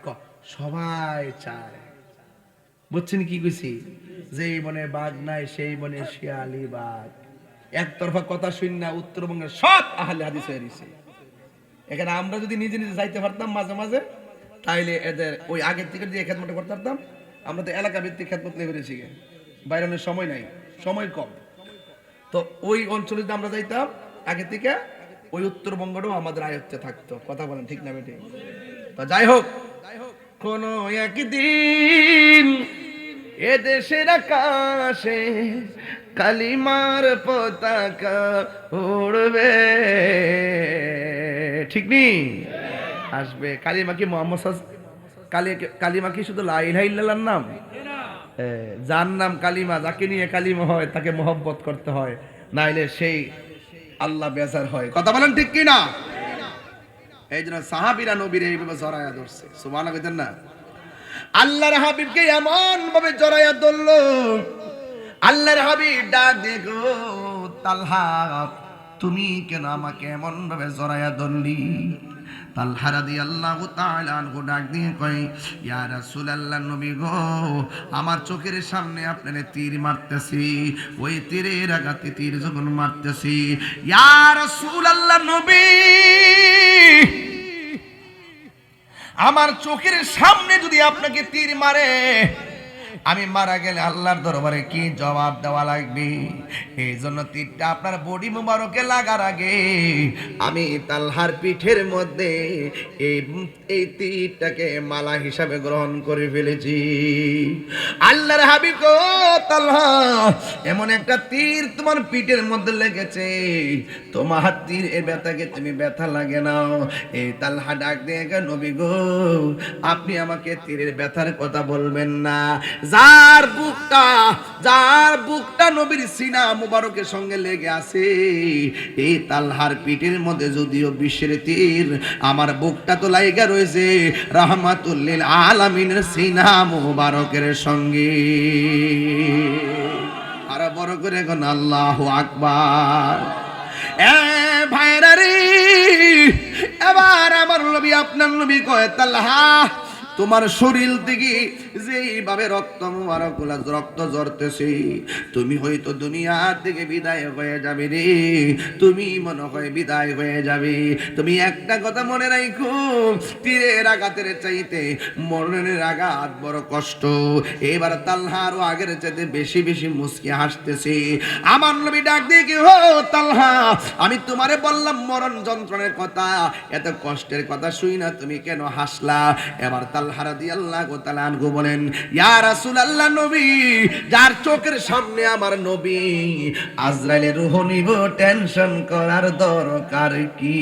সবাই চায়। বুঝছেন কি কইছি? যেই বনে বাঘ নাই সেই বনে শিয়ালি বাঘ। একতরফা কথা শুন না উত্তরবঙ্গের সব আহলে হাদিস হয়ে গেছে। এখানে আমরা যদি নিজে নিজে যাইতে পারতাম মাঝে মাঝে, তাইলে এদের ওই আগের থেকে যে খেদমত করতে পারতাম। আমরা তো এলাকা ভিত্তিক খেদমত নিয়ে বেরিয়েছি, বাইরের সময় নাই, সময় কম। তো ওই অঞ্চলে যদি আমরা যাইতাম আগে থেকে, ওই উত্তরবঙ্গটাও আমাদের আয়ত্তে থাকতো। কথা বলেন ঠিক না বেটে? তো যাই হোক, কোন একদিন এদেশের আকাশে কালিমার পতাকা উড়বে, ঠিক নি? আসবে কালিমা কি মোহাম্মদ কালিমা কি শুধু লা ইলাহা ইল্লাল্লাহর নাম? যার নাম কালিমা, যাকে নিয়ে কালিমা হয় তাকে মোহব্বত করতে হয়, নাইলে সেই আল্লাহ বেজার হয়। কথা বলেন ঠিক কি না? এই জন্য সাহাবীরা নবীর এইভাবে জড়ায়া ধরছে। সুবহানাল্লাহ কইতেন না? আল্লাহর হাবিবকে এমন ভাবে জড়ায়া ধরলো, আল্লাহর হাবিব ডাক দেখো, তালহা তুমি কেন আমাকে এমন ভাবে জড়ায়া ধরলি? তালহা রাদিয়াল্লাহু তাআলা আনহু ডাক দিয়ে কয়, ইয়া রাসূলুল্লাহ, নবী গো, আমার চোখের সামনে আপনারে তীর মারতেছি, ওই তীরের আঘাতে তীর যখন মারতেছি, ইয়া রাসূলুল্লাহ নবী, আমার চোখের সামনে যদি আপনাকে তীর মারে, আমি মারা গেলে আল্লাহর দরবারে কি জবাব দেওয়া লাগবে? এই জন্য তীরটা আপনার বডি মুবারকে লাগার আগে আমি তালহার পিঠের মধ্যে এই তীরটাকে মালা হিসাবে গ্রহণ করে ফেলেছি। আল্লাহর হাবিব গো তালহা, এমন একটা তীর তোমার পিঠের মধ্যে লেগেছে, তোমার তীর এ ব্যথাকে তুমি ব্যথা লাগে নাও। এই তালহা ডাক দিয়ে গেল, নবী গো, আপনি আমাকে তীরের ব্যথার কথা বলবেন না। যার বুকটা নবীর সিনা মুবারকের সঙ্গে লেগে আছে, এই তালহার পিঠের মধ্যে যদিও বিশ্বের তীর, আমার বুকটা তো লাইগা রয়েছে রাহমাতুল লিল আলামিনের সিনা মুবারকের সঙ্গে। আর বড় করে কোন আল্লাহু আকবার। এ ভাইরা রে, এবার আমার নবী, আপনার নবী কয়, তালহা, তোমার শরীর থেকে যেইভাবে রক্ত ঝরতেছে, তুমি হয়তো দুনিয়া থেকে বিদায় হয়ে যাবে রে, তুমি মনে হয় বিদায় হয়ে যাবে। তুমি একটা কথা মনে রাখো, তীরের আঘাতের চাইতে মরণের আঘাত বড় কষ্ট। এবার তালহা আরো আগের চাইতে বেশি বেশি মুচকি হাসতেছে। আমার নবী ডাক দিয়ে কি, হো তালহা, আমি তোমারে বললাম মরণ যন্ত্রণার কথা, এত কষ্টের কথা শুই না তুমি কেন হাসলা? এবার তালহা রাদিয়াল্লাহু তাআলা আনহু বলেন, ইয়া রাসূলুল্লাহ নবী, যার চোখের সামনে আমার নবী, আজরাইলের রূহ নিব, টেনশন করার দরকার কি?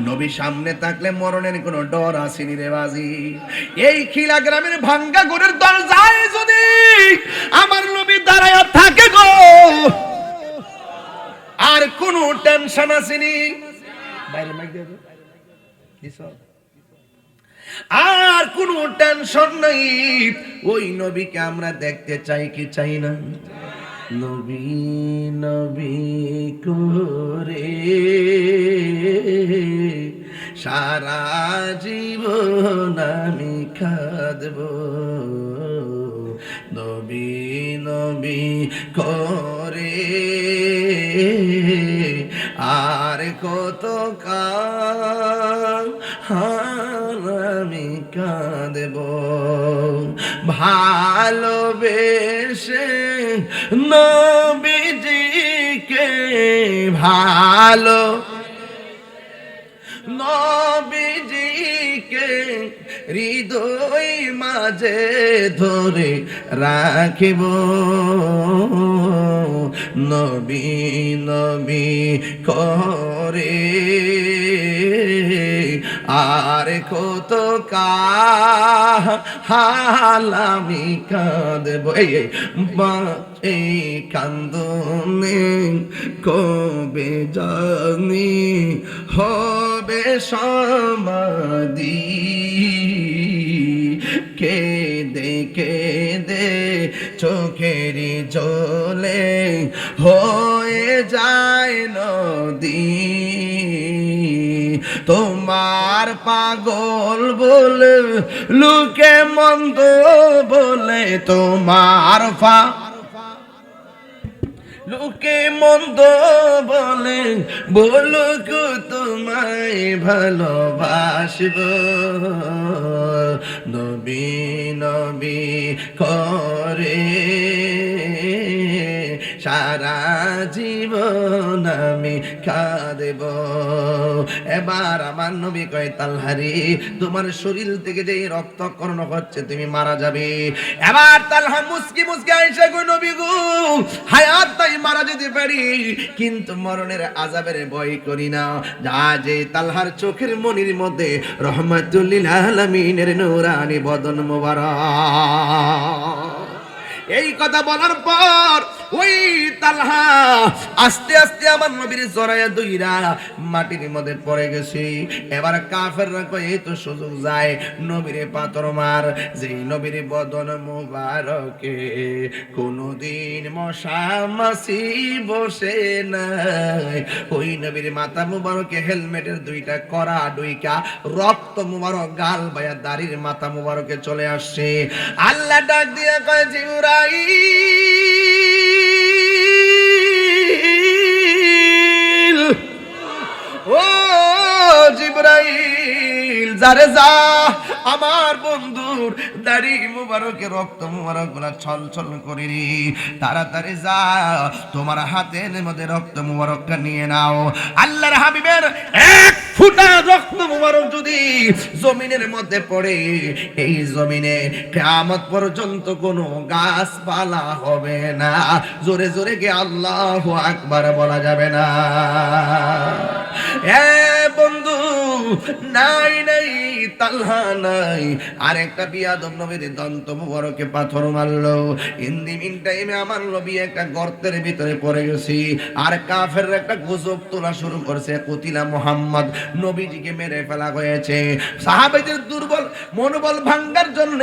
নবী সামনে থাকলে মরণের কোনো ডর আসেনি রে বাজি। এই খিলা গ্রামের ভাঙ্গা ঘরের দরজায় যদি আমার নবী দাঁড়ায়া থাকে গো, আর কোনো টেনশন আসেনি। বাইরে মাইক দিয়ে দাও। আর কোনো টেনশন নাই। ওই নবীকে আমরা দেখতে চাই কি চাই না? নবী নবী করে সারা জীবন আমি কাঁদব, নবী নবী করে আর কত কাল আমি কাঁদব, ভালোবেসে নবীজিকে, ভালো নবীজিকে হৃদয় মাঝে ধরে রাখিব, নবী নবী করে আর কত কাল আমি কাঁদব। এই কান্দনে কবে জানি হবে সমাধি, কেঁদে কেঁদে চোখেরই জলে হয়ে যায় নদী, তোমার পাগল বলে লোকে মন্দ বলে, তোমার লোকে মন্দ বলে বলুক তোমায় ভালোবাসব, নবী নবী করে সারা জীবন আমি কাঁদব। এবার আমার নবী কয়, তালহারি, তোমার শরীর থেকে যে রক্তকরণ হচ্ছে তুমি মারা যাবে। এবার তালহা মুস্কি মুস্কি আইসা কই, নবী গো, হায়াত তাই মারা যেতে পারি, কিন্তু মরণের আযাবের ভয় করি না। যা যে তালহার চোখের মনির মধ্যে রহমাতুল লিল আলামিনের নূরানি বদন মোবারক। এই কথা বলার পর ওই তালহা আস্তে আস্তে আমার নবীর জড়াইয়া দইরা মাটির মধ্যে পড়ে গেছে। এবার কাফেররা কয় এই তো সুযোগ যায়, নবীরে পাথর মার। যেই নবীর বদন মুবারকে কোনদিন মশা মাছি বসে নাই, ওই নবীর মাথা মুবারকে হেলমেটের দুইটা করা ডুইকা রক্ত মুবারক গাল বায়া দাড়ির মাথা মুবারকে চলে আসছে। আল্লাহ ডাক দিয়ে কয় জিবরাইল, ও জিবরাইল, যারে যা আমার বন্ধুর দাড়ি মুবারকে রক্ত মুবারক গুলা ছল ছল করিনি, তাড়াতাড়ি যা তোমার হাতের মধ্যে রক্ত মুবারকটা নিয়ে নাও। আল্লাহর হাবিবের এক ফুটা রক্ত মুবারক যদি জমিনের মধ্যে পড়ে, এই জমিনে কিয়ামত পর্যন্ত কোনো গাছপালা হবে না। জোরে জোরে কে আল্লাহু আকবার বলা যাবে না। এ বন্ধু, নাই নাই তালহা নাই, আরেকটা বিয়াদব নবীর দন্ত মুবারকে পাথর মারলো। ইন দি মিন টাইমে আমার নবী একটা গর্তের ভিতরে পড়ে গেছি, আর কাফেররা একটা গুজব তোলা শুরু করছে, কুতিলা মুহাম্মদ, নবীজিকে মেরে ফেলা হয়েছে। সাহাবাদের দুর্বল মনোবল ভাঙার জন্য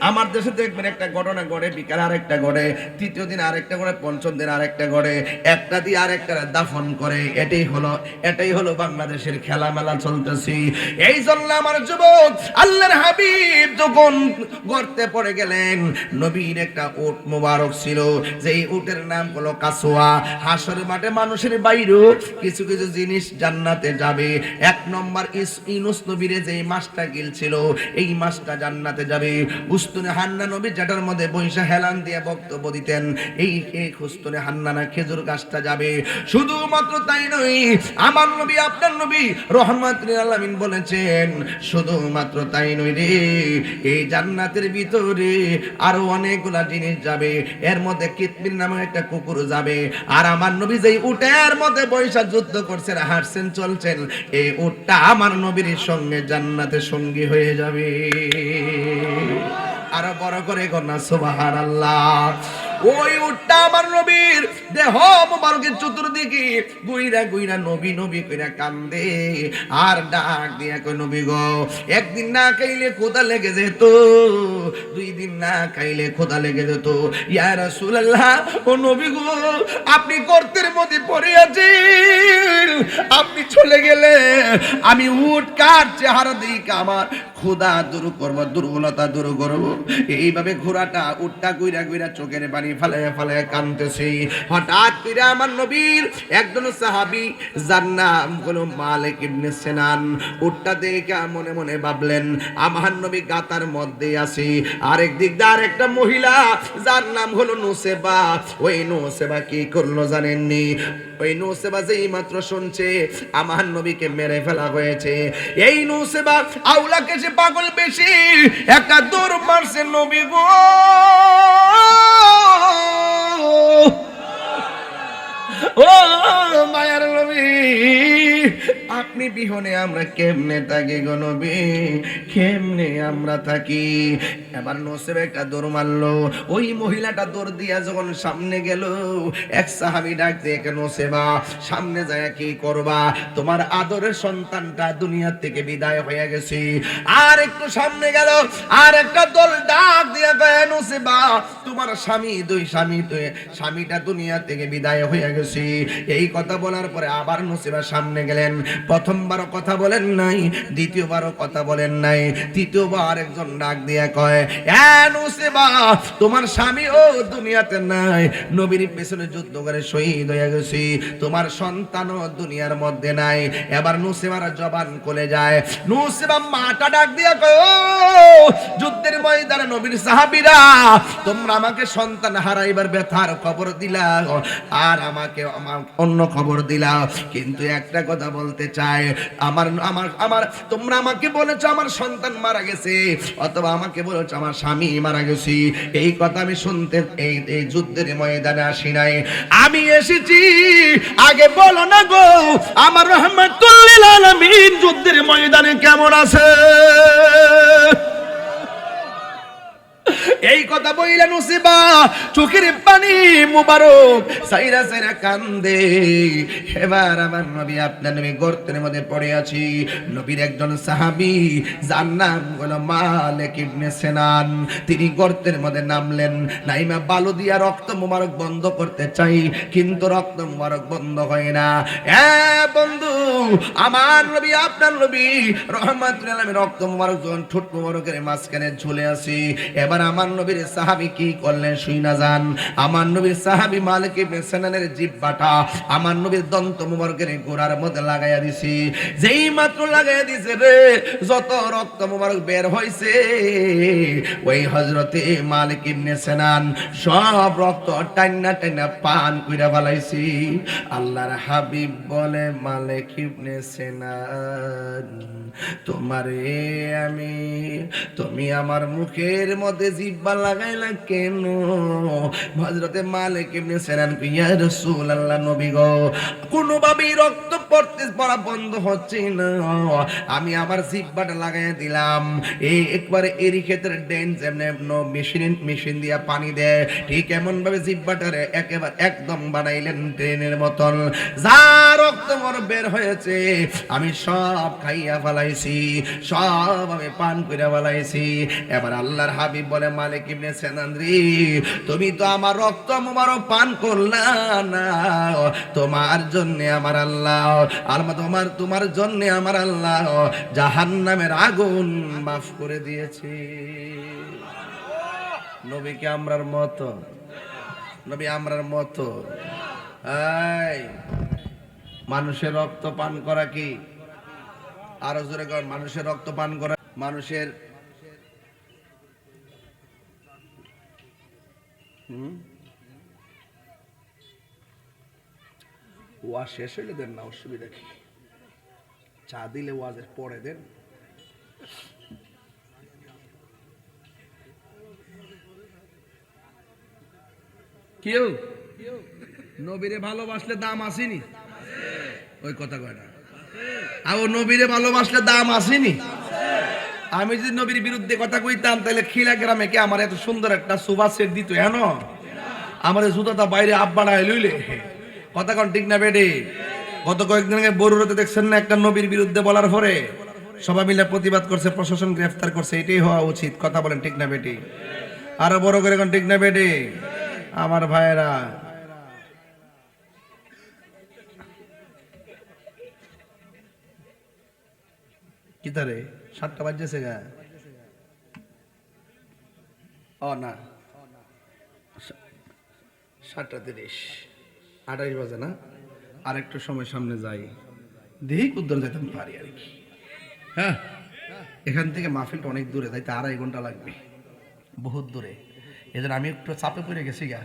আমার দেশে দেখবেন একটা ঘটনা ঘটে, বিকাল আরেকটা ঘটে, তৃতীয় দিন আরেকটা ঘটে, পঞ্চম দিন আরেকটা ঘটে, একটা দিয়ে আরেকটা দাফন করে। এটাই হলো বাংলাদেশের খেলা মেলা চলতেছি। এই জন্য আমার যুবক, আল্লাহর হাবিব যখন গর্তে পড়ে গেলেন, নবীর একটা উট মোবারক ছিল, যেই উটের নাম হলো কাসওয়া। হাসরের মাঠে মানুষের বাইরেও কিছু কিছু জিনিস জান্নাতে যাবে। এক নম্বর ইউনূস নবীরে যেই মাছটা গিলছিল, এই মাছটা জান্নাতে যাবে। উস্তুনে হান্না নবী যেটার মধ্যে বৈশা হেলান দিয়ে বক্তব্য দিতেন, এই উস্তুনে হান্নানা খেজুর গাছটা যাবে। শুধুমাত্র তাই নয়, আমার নবী আপনার নবী রহমাতুল লিল আলামিন বলেছেন, শুধুমাত্র তাই নয় রে, এই জান্নাতের ভিতরে আরো অনেকগুলা জিনিস যাবে। এর মধ্যে কিতমির নামে একটা কুকুর যাবে। আর আমার নবী যেই উটের মধ্যে বৈশা যুদ্ধ করছেন, হাঁটছেন, চলছেন, এই উটটা আমার নবীর সঙ্গে জান্নাতে সঙ্গী হয়ে যাবে। আরো বড় করে কন্যা সুবহানাল্লাহ। ওই উটটা আমার নবীর দেহ মুবারকের চতুর্দিকে গুইরা গুইরা নবী নবী কইরা কান্দে, আর ডাক দিয়া কই নবী গো, একদিন না খাইলে ক্ষুধা লেগে যেত, দুই দিন না খাইলে ক্ষুধা লেগে যেত। ইয়া রাসূলুল্লাহ, ও নবী গো, আপনি গর্তের মধ্যে পড়ে আছেন, আপনি চলে গেলে আমি উট কার চেহারা দেখে আমার ক্ষুধা দূর করব, দুর্বলতা দূর করব। এইভাবে ঘোড়াটা উটটা গুইরা গুইরা চোখের পানি ফালায়া ফালায়া কাঁদতেছে। হঠাৎ করে আমার নবীর একজন সাহাবী, যার নাম হলো মালিক ইবনে সিনান, উটটা দেখে মনে মনে ভাবলেন আমার নবী গাতার মধ্যে আছে। আরেক দিক দিয়ে আরেকটা মহিলা, যার নাম হলো নুসেবা। ওই নুসেবা কি করলো জানেননি? ওই নুসেবা যেই মাত্র শুনছে আমার নবীকে মেরে ফেলা হয়েছে, এই নুসেবা আউলাকে সে পাগল বেশি একটা দৌড় মারছে নবী গো। ও মায়ার নবী, আপনি বিহনে আমরা কেমনে থাকি গো নবী, কেমনে আমরা থাকি? এবার নসেব একটা দৌড় মারলো। ওই মহিলাটা দৌড় দিয়া যখন সামনে গেল, এক সাহাবী ডাক দিয়ে, নসেবা সামনে যায় কি করবা? তোমার আদরের সন্তানটা দুনিয়া থেকে বিদায় হয়ে গেছে। আর একটু সামনে গেল, আর একটা দল ডাক দিয়া কয়, নসেবা তোমার স্বামী, দুই স্বামী, স্বামীটা দুনিয়া থেকে বিদায় হয়ে গেছে। এই কথা বলার পরে আবার নসিবা সামনে গেলেন। প্রথমবারও কথা বলেন নাই, দ্বিতীয়বারও কথা বলেন নাই, তৃতীয়বার একজন ডাক দিয়া কয়, এ নসিবা তোমার স্বামী ও দুনিয়াতে নাই, নবীর পেছনে যুদ্ধ করে শহীদ হয়ে গেছে, তোমার সন্তানও দুনিয়ার মধ্যে নাই। এবার নসিবার জবান খুলে যায়। নসিবা মাটা ডাক দিয়া কয়, ও যুদ্ধের ময়দানে নবীর সাহাবীরা, তোমরা আমাকে সন্তান হারাইবার ব্যথার খবর দিলা, আর আমাকে অন্য খবর দিলা, কিন্তু একটা কথা বলতে চাই, আমার আমার আমার তোমরা আমাকে বলেছো আমার সন্তান মারা গেছে, অথবা আমাকে বলেছো আমার স্বামী মারা গেছে। এই কথা আমি শুনতে এই যুদ্ধের ময়দানে আসি নাই, আমি এসেছি আগে বলো না গো আমার রাহমাতুল লিল আলামিন যুদ্ধের ময়দানে কেমন আছে? এই কথা বইলা নুসিবা চোখের পানি মুবারক সাইরা সাইরা কান্দে। এবার আমার নবী আপনার নবী গর্তের মধ্যে পড়ে আছি। নবীর একজন সাহাবী যার নাম হলো মালিক ইবনে সিনান, তিনি গর্তের মধ্যে নামলেন। নাইমা বালু দিয়া রক্ত মুবারক বন্ধ করতে চাই, কিন্তু রক্ত মুবারক বন্ধ হয় না। বন্ধু, আমার নবী আপনার নবী রহমাতুল আলামিন রক্ত মুবারক যখন ঠোঁট মুবারকের মাঝখানে ঝুলে আছে। এবার আমার নবীর সাহাবী কি করলেন শুইনা যান। আমার নবীর সাহাবী মালিক ইবনে সিনানের জিহ্বাটা আমার নবীর দন্ত মুবারকের গোড়ার মধ্যে লাগাইয়া দিছি। যেই মাত্র লাগাইয়া দিছে রে, যত রক্ত মুবারক বের হইছে ওই হযরতে মালিক ইবনে সিনান সব রক্ত টাইনা টাইনা পান কইরা ফেলাইছি। আল্লাহর হাবিব বলে, মালিক ইবনে সিনান, তোমারে আমি, তুমি আমার মুখের মধ্যে জিহ্বা লাগাইলা কেন? হযরতে মালিক ইবনে সিনান কই, ইয়া রাসূলুল্লাহ, নবী গো, কোনোভাবেই রক্ত পড়া বন্ধ হচ্ছে না, আমি আমার জিহ্বাটা লাগাইয়া দিলাম। এই একবারে এরি ক্ষেত্রে ডেন যেমন মেশিন দিয়া পানি দেয়, ঠিক এমন ভাবে জিহ্বাটারে একেবারে একদম বানাইলেন ট্রেনের মতন। যা রক্ত মোর বের হয়েছে আমি সব খাইয়া ফেলাইছি, সব আমি পান করে ফেলাইছি। এবার আল্লাহর হাবিব বলে, মালিক ইবনে সিনান রে, তুমি তো আমার রক্ত মোবারক পান করলা না, তোমার জন্য আমার আল্লাহ, তোমার জন্য আমার আল্লাহ জাহান্নামের আগুন মাফ করে দিয়েছে। নবীকে আমরার মতো, নবী আমরার মতো। এই মানুষের রক্ত পান করা কি? আরো জোরে কর, মানুষের রক্ত পান করা, মানুষের ওয়াজ শেষ হইলে দেন না, অসুবিধা কি? চা দিলে ওয়াজের পরে দেন। কেউ নবীরে ভালোবাসলে দাম আসেনি? ওই কথা কয় না। আর ও নবীরে ভালোবাসলে দাম আসেনি? আমি যদি নবীর বিরুদ্ধে কথা কইতাম তাহলে খিলা গ্রামে কে আমার এত সুন্দর একটা সুবাস সেট দিত? হেন আমার জুতাটা বাইরে আব্বাড়া লইলে কথা কন ঠিক না বেডে? গত কয়েকদিন আগে বরুড়াতে দেখছেন না, একটা নবীর বিরুদ্ধে বলার পরে সবাই মিলে প্রতিবাদ করছে, প্রশাসন গ্রেফতার করছে। এটাই হওয়া উচিত। কথা বলেন ঠিক না বেটি? আরো বড় করে কোন ঠিক না বেটি? আমার ভাইয়েরা, কি তারে 7টা বাজছে গা? ও না, 7:30, 28 বাজে না? আর একটু সময় সামনে যাই, দেখি উদ্ধার যেতাম পারি আর কি। হ্যাঁ, এখান থেকে মাহফিলটা অনেক দূরে, তাই তো 2.5 ঘন্টা লাগবে, বহুত দূরে। এজন্য আমি একটু চাপে পড়ে গেছি গা।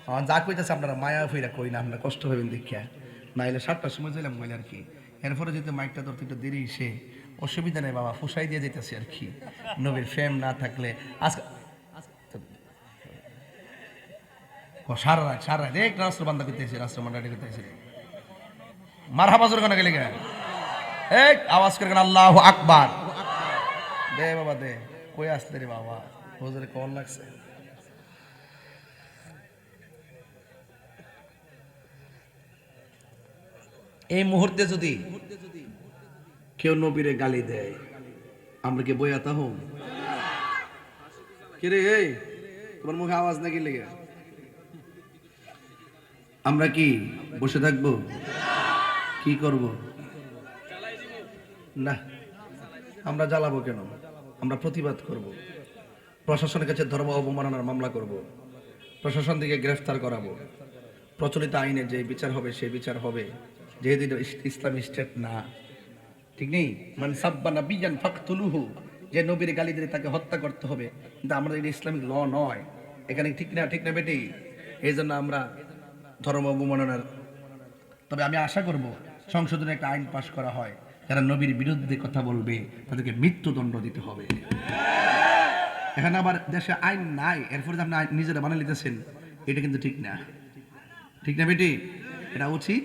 আমার যা কইতেছে আপনারা মায়া ফিরা কই না, আপনারা কষ্ট হবেন দেখিয়া। নাইলে 7টার সময় যাইলাম বলে আর কি। এরপরে যদি মাইকটা ধরতে একটু দেরি সে অসুবিধা নেই বাবা, ফুসাই দিয়ে যেতেছি আর কি। নবীর ফেম না থাকলে আজকে সারা রাত এক রাষ্ট্র বান্ধা করতেছি, রাষ্ট্র মান্ডাটি করতেছি। মার হাবাজুর কেন গেলে গা? এই আওয়াজ করে কেন আল্লাহু আকবার দে বাবা দে। কই আসলে রে বাবা? হুজুরে কল লাগছে। এই মুহূর্তে যদি কেউ নবীরে গালি দেয়, আমরা কি বইয়াতা হম? কিরে এই তোমার মুখে আওয়াজ নাকি লেগে? আমরা কি বসে থাকবো? কি করব না, আমরা জ্বালাবো কেন? আমরা প্রতিবাদ করব। প্রশাসনের কাছে ধর্ম অবমাননার মামলা করব। প্রশাসন থেকে গ্রেফতার করাবো। প্রচলিত আইনে যে বিচার হবে সেই বিচার হবে, যেহেতু এটা ইসলামী স্টেট না। ঠিক নেই? মানে সাব্বা নাবিয়ান ফাকতুলুহু, যে নবীর গালি দিলে তাকে হত্যা করতে হবে, কিন্তু আমাদের এটা ইসলামিক ল নয় এখানে। ঠিক না? ঠিক না বেটি? এই জন্য আমরা ধর্ম অবমাননার, তবে আমি আশা করব সংশোধনে একটা আইন পাশ করা হয়, যারা নবীর বিরুদ্ধে কথা বলবে তাদেরকে মৃত্যুদণ্ড দিতে হবে। এখানে আবার দেশে আইন নাই, এরপরে আপনি নিজেরা বানিয়ে নিতেছেন, এটা কিন্তু ঠিক না। ঠিক না বেটি? এটা উচিত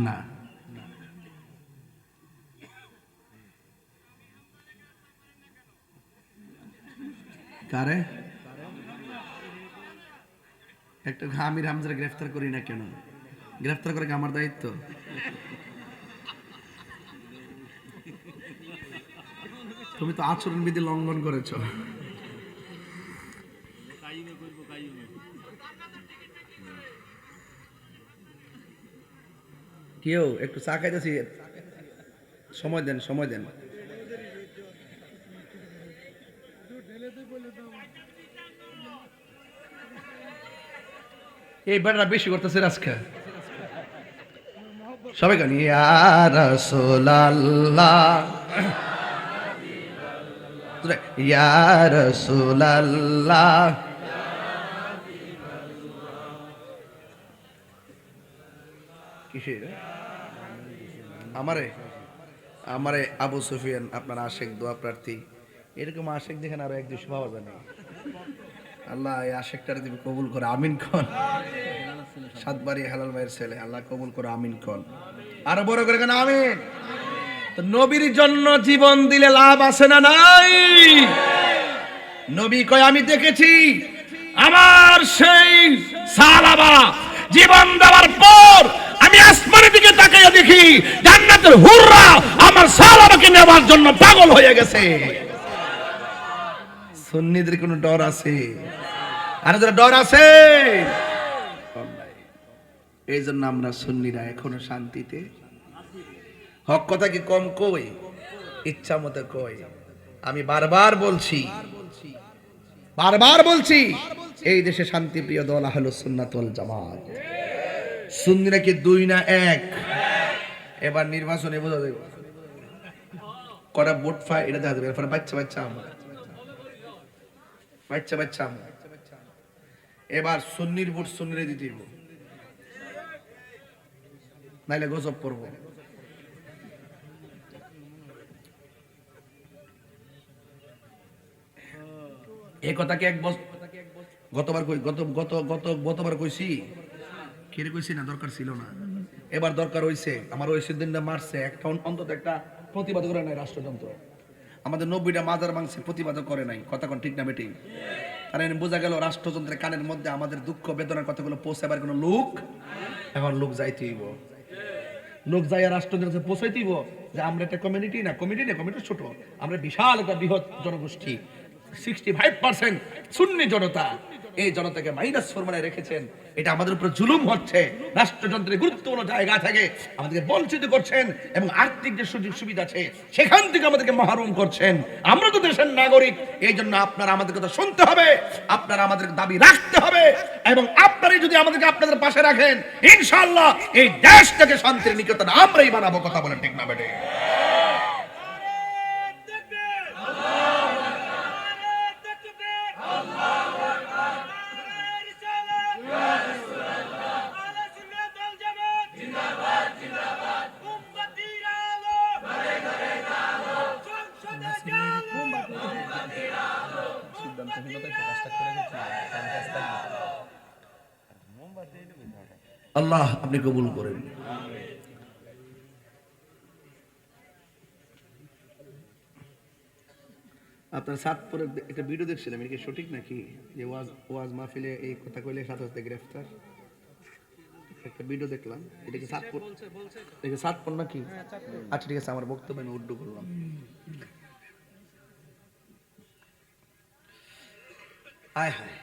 না। কারে একটা আমির হামজার গ্রেফতার করি না কেন? গ্রেফতার করে কি আমার দায়িত্ব? তুমি তো আচরণবিধি লঙ্ঘন করেছো। কেউ একটু চা খাইতেছি, সময় দেন, সময় দেন। এই বেড়া বেশি করতেছে আজকে। সবাই গান ইয়া রাসূলুল্লাহ, ইয়া রাসূলুল্লাহ। কিসের আমারে আমারে আবু সুফিয়ান আপনার আশেক দোয়া প্রার্থী, এরকম আশেক দেখেন আরো এক দুশো পাওয়া যায় না। আল্লাহ এই আশেকটার দিবে কবুল করে, আমিন খন। সাতবারই হালাল ভাইয়ের ছেলে, আল্লাহ কবুল করে, আমিন খন। আরো বড় করে কেন আমিন। তো নবীর জন্য জীবন দিলে লাভ আছে না নাই? নবী কয় আমি দেখেছি আমার সেই সাহাবা জীবন দেওয়ার পর আমি আসমানের দিকে তাকিয়ে দেখি জান্নাতের হুররা আমার সাহাবাকে নেওয়ার জন্য পাগল হয়ে গেছে। সুন্নিদের কোনো ডর আছে? আর যারা ডর আছে, এই জন্য আমরা সুন্নিরা এখনো শান্তিতে। হক কথা কি কম কই, ইচ্ছা মতো কই। আমি বারবার বলছি এই দেশে শান্তিপ্রিয় দল আহলুস সুন্নাত ওয়াল জামাত। সুন্নিরা কি দুই না এক? এবার নির্বাচনে বোঝা যাবে কটা ভোট পায়, এটা দেখা যাবে। এরপরে বাচ্চা আমরা এবার সুন্নির ভোট সুন্নিরে দিতে দিব, নাইলে গজব পড়বো। এই কথাকে এক বছর গতবার কইছি, কেড়ে কইছি না, দরকার ছিল না। এবার দরকার হইছে। আমার ওই সিদ্ধান্তটা মারছে একটা, অন্তত একটা প্রতিবাদ করে নাই রাষ্ট্রযন্ত্র। আমাদের 90টা মাজার মাংসে প্রতিবাদ করে নাই। কথা কোন ঠিক না বেটি? কারণ বোঝা গেল রাষ্ট্রযন্ত্রের কানের মধ্যে আমাদের দুঃখ বেদনার কথাগুলো পৌঁছাবার কোনো লোক, এখন লোক যাইতে হইব। লোক যাইয়া রাষ্ট্রযন্ত্রে পৌঁছাইতে হইব যে আমরা একটা কমিউনিটি ছোট, আমরা বিশাল একটা বৃহৎ জনগোষ্ঠী, 65% সুন্নি জনতা। এই জনতাকে মাইনাস ফরমানে রেখেছেন, এটা আমাদের উপর জুলুম হচ্ছে। রাষ্ট্রযন্ত্রের গুরুত্বপূর্ণ জায়গা থেকে আমাদেরকে বঞ্চিত করছেন এবং আর্থিক যে সুযোগ সুবিধা আছে সেখান থেকে আমাদেরকে মাহরুম করছেন। আমরা তো দেশের নাগরিক, এই জন্য আপনারা আমাদের কথা শুনতে হবে, আপনারা আমাদের দাবি রাখতে হবে এবং আপনারাই যদি আমাদেরকে আপনাদের পাশে রাখেন, ইনশাআল্লাহ এই দেশটাকে শান্তির নিকেতন আমরাই বানাবো। কথা বলেন ঠিক না বেটে? আল্লাহ আপনি কবুল করেন। আপনার সাতপুরে একটা ভিডিও দেখছিলাম, এটা কি সঠিক নাকি যে ওয়াজ মাহফিলে এই কথা কইলে সাথে সাথে গ্রেফতার? একটা ভিডিও দেখলাম, এটা কি সাতপুর? এটা সাতপুর নাকি? আচ্ছা ঠিক আছে, আমার বক্তব্য আমি উর্দু করলাম। আয় হায়,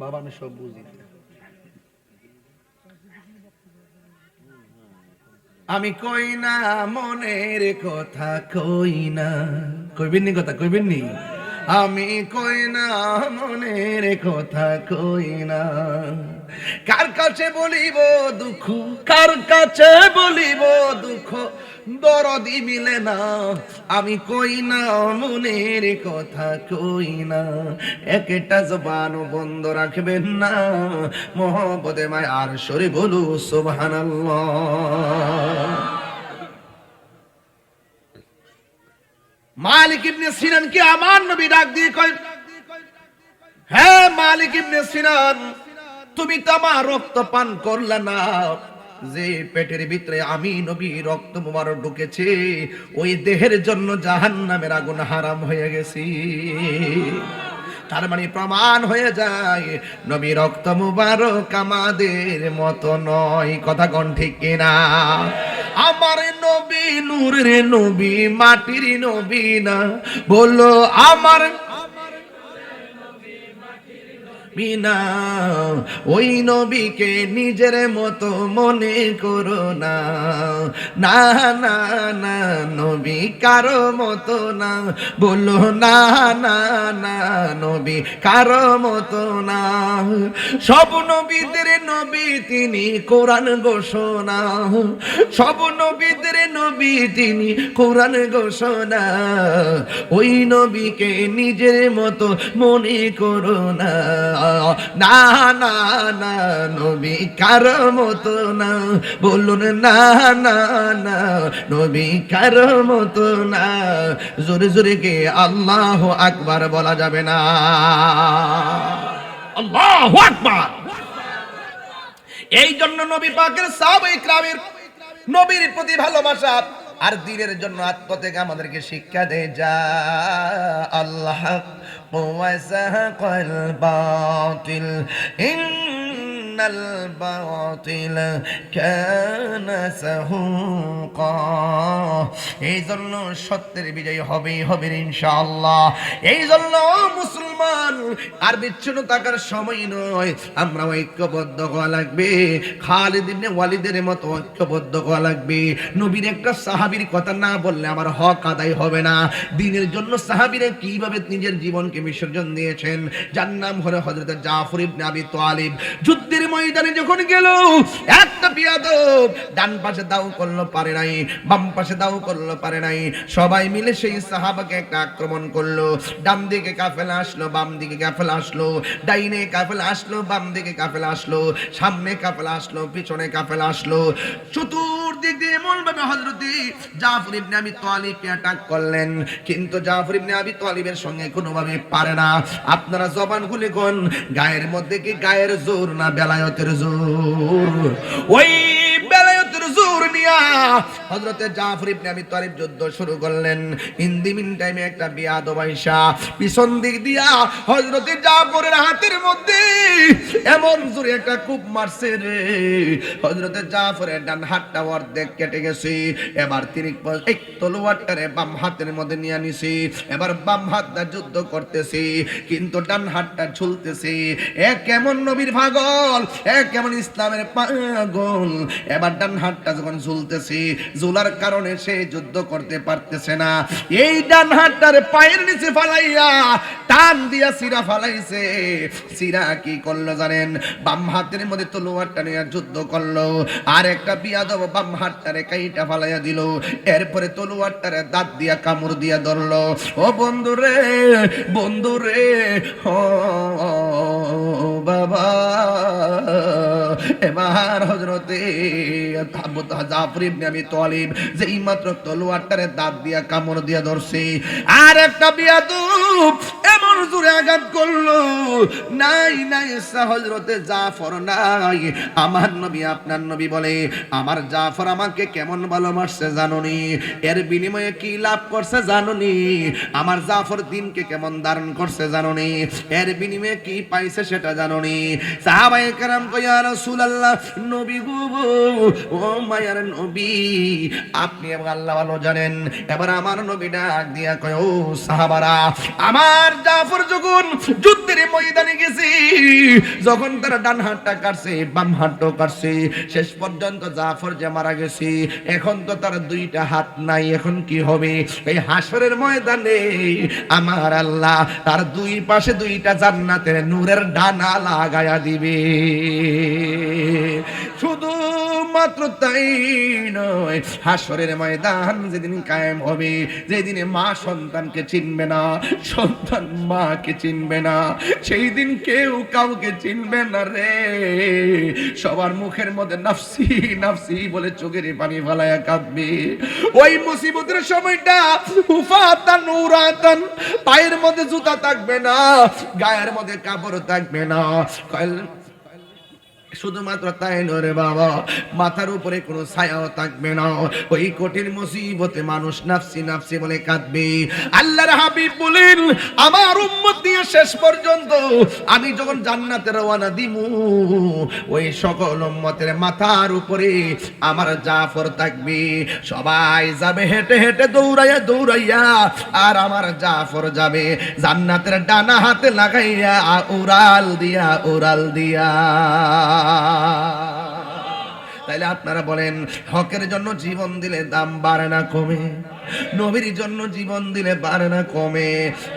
বাবা আমি সব বুঝি। আমি কই না মনের কথা, কই না, কইবেন নি কথা, কইবেন নি? আমি কই না মনের কথা, কই না। কার কাছে বলিব দুঃখ, কার কাছে বলিব দুঃখ, দরদি মিলে না। আমি কই না মনের কথা, কই না। একটা জবান বন্ধ রাখবেন না, মোহব্বতে মায় আর সরে বলু সুবহানাল্লাহ। মালিক ইবনে সিনান কে আমার নবী ডাক দিয়ে কয়, হ্যাঁ মালিক ইবনে সিনান, তুমি তো আমার রক্ত পান করলে না, যে পেটের ভিতরে আমি নবী রক্ত মোবারক ঢুকেছে, ওই দেহের জন্য জাহান্নামের আগুন হারাম হয়ে গেছে। তার মানে প্রমাণ হয়ে যায় নবী রক্ত মুবারক আমাদের মতো নয়। কথা কোন ঠিক কিনা? আমার নবী নূরের নবী, মাটির নবী না, বলো আমার বিনা ওই নবীকে নিজের মতো মনে করো না। না না না, নবী কারো মতো না, বলো না না না, নবী কারো মতো না। সব নবীদের নবী তিনি, কোরআন ঘোষণা। সব নবীদের নবী তিনি, কোরআন ঘোষণা। ওই নবীকে নিজের মতো মনে করো না। না না না, নবী কারো মতো না, বলুন না না না, নবী কারো মতো না। জোরে জোরে কে আল্লাহু আকবার বলা যাবে না? আল্লাহু আকবার। এই জন্য নবী পাকের সাহাবায়ে কেরামের নবীর প্রতি ভালোবাসা আর দ্বীনের জন্য আত্মত্যাগ আমাদেরকে শিক্ষা দেয়। যা আল্লাহ ওয়াসাহাকাল বাতিল ইন্নাল বাতিল কানা সাহুকা। এই জন্য সত্যের বিজয় হবেই হবে ইনশাআল্লাহ। এই জন্য মুসলমান আর বিচ্ছিন্ন থাকার সময় নয়, আমরা ঐক্যবদ্ধ হওয়া লাগবে। খালিদ ইবনে ওয়ালিদের মতো ঐক্যবদ্ধ হওয়া লাগবে। নবীর একটা সাহাবীর কথা না বললে আমার হক আদায় হবে না। দ্বীনের জন্য সাহাবীরা কিভাবে নিজের জীবনকে বিসর্জন দিয়েছেন, যার নাম হলো হযরত জাফর ইবনে আবি তালিব। যুদ্ধের ময়দানে যখন গেল, একটা বিয়াদব ডান পাশে দাও করলো পারে নাই, বাম পাশে দাও করলো পারে নাই, সবাই মিলে সেই সাহাবাকে একটা আক্রমণ করলো। ডান দিকে কাফেলা আসলো, বাম দিকে কাফেলা আসলো, ডাইনে কাফেলা আসলো, বাম দিকে কাফেলা আসলো, সামনে কাফেলা আসলো, পিছনে কাফেলা আসলো। চতুর্দিক দিয়ে এমন ভাবে হযরত জাফর ইবনে আবি তালিবকে অ্যাটাক করলেন, কিন্তু জাফর ইবনে আবি তালিবের সঙ্গে কোনোভাবে পারে না। আপনারা জবান খুলে কোন, গায়ের মধ্যে কি গায়ের জোর না বেলায়েতের জোর? ওই বেলায়েতের জোর নিয়া হযরতে জাফর ইবনে আবি তালিব যুদ্ধ শুরু করলেন। ইন দি মিন টাইমে একটা বিয়াদব আয়েশা পিছন দিক দিয়া হযরতে জাফরের হাতের মধ্যে এমন জোরে একটা কূপ মারছে রে, হযরতে জাফরের ডান হাতটা অর্ধেক কেটে গেছে। এবার তিনি এক তলোয়ারটারে বাম হাতের মধ্যে নিয়ে নিছে। এবার বাম হাতটা যুদ্ধ করতেছে, কিন্তু ডান হাতটা ঝুলতেছে। এ কেমন নবীর পাগল, এ কেমন ইসলামের পাগল। এবার ডান হাতটা যখন ঝুলতেছে, ঝুলার কারণে সে যুদ্ধ করতে পারতেছে না। এই ডান হাতটার পায়ের নিচে ফালাইয়া টান দিয়া সিরা ফালাইছে। সিরা কি করলো জানেন? বাম হাতের মধ্যে তলোয়ারটা নিয়ে যুদ্ধ করলো, আর একটা বিয়াদব বাম হাতটারে কাইটা ফালাইয়া দিল। এরপরে তলোয়ারটারে দাঁত দিয়া কামড় দিয়া ধরলো। ও বন্ধুরে, বন্ধুরে, ও বাবা। এবার হযরতে জাফর ইবনে আবি তালিব যেই মাত্র তলোয়ারটারে দাঁত দিয়া কামড় দিয়া ধরছে, আর একটা বিয়াদব এমন জোরে আঘাত করলো, নাই নাই হযরতে জাফর নাই। আমার নবী, আপনার নবী বলে, আমার জাফর আমাকে কেমন ভালোবাসছে জানোনি? এর বিনিময়ে কি লাভ করছে জানোনি? আমার জাফর দিনকে কেমন ধারণ করছে জানোনি? এর বিনিময়ে কি পাইছে সেটা জানোনি? সাহাবায়ে কেরাম কয়, ইয়া রাসূলুল্লাহ, নবী গো, ও মায়ার নবী, আপনি এবং আল্লাহ ভালো জানেন। এবার আমার নবী ডাক দিয়া কয়, ও সাহাবারা, আমার জাফর যখন যুদ্ধের ময়দানে গেছে, যখন তারা ডান হাতটা কাটছে, বাম হাতটাও কাটছে, শেষ পর্যন্ত জাফর যে মারা গেছে, এখন তো তার দুইটা হাত নাই। এখন কি হবে? এই হাসরের ময়দানে আমার আল্লাহ তার দুই পাশে দুইটা জান্নাতের নূরের ডানা লাগায়া দিবে। শুধু মাত্র তাই নয়, হাসরের ময়দান যেদিন কায়েম হবে, যেদিনে মা সন্তানকে চিনবে না, সন্তান মাকে চিনবে না, সেই দিন কেউ কাউকে চিনবে না রে। সবার মুখের মধ্যে নাফসি নাফসি বলে চোখের পানি ফালায়া কাঁদবে। ওই মুসিবতের সময়টা উফাতান উরাতান, পায়ের মধ্যে জুতা থাকবে না, গায়ের মধ্যে কাপড় থাকবে না। শুধুমাত্র তাই নরে বাবা, মাথার উপরে কোনো ছায়াও থাকবে না। ওই কঠিন মুসিবতে মানুষ নাফসি নাফসি বলে কাঁদবে। আল্লাহর হাবিব বলেন, আমার উম্মত দিয়ে শেষ পর্যন্ত আমি যখন জান্নাতে রওনা দিমু, ওই সকল উম্মতের মাথার উপরে আমার জাফর থাকবে। সবাই যাবে হেঁটে হেঁটে দৌড়াইয়া দৌড়াইয়া, আর আমার জাফর যাবে জান্নাতের ডানা হাতে লাগাইয়া উড়াল দিয়া উড়াল দিয়া। তাইলে আপনারা বলেন, হকের জন্য জীবন দিলে দাম বাড়ে না কমে? নবীর জন্য জীবন দিলে বাড়ে না কমে?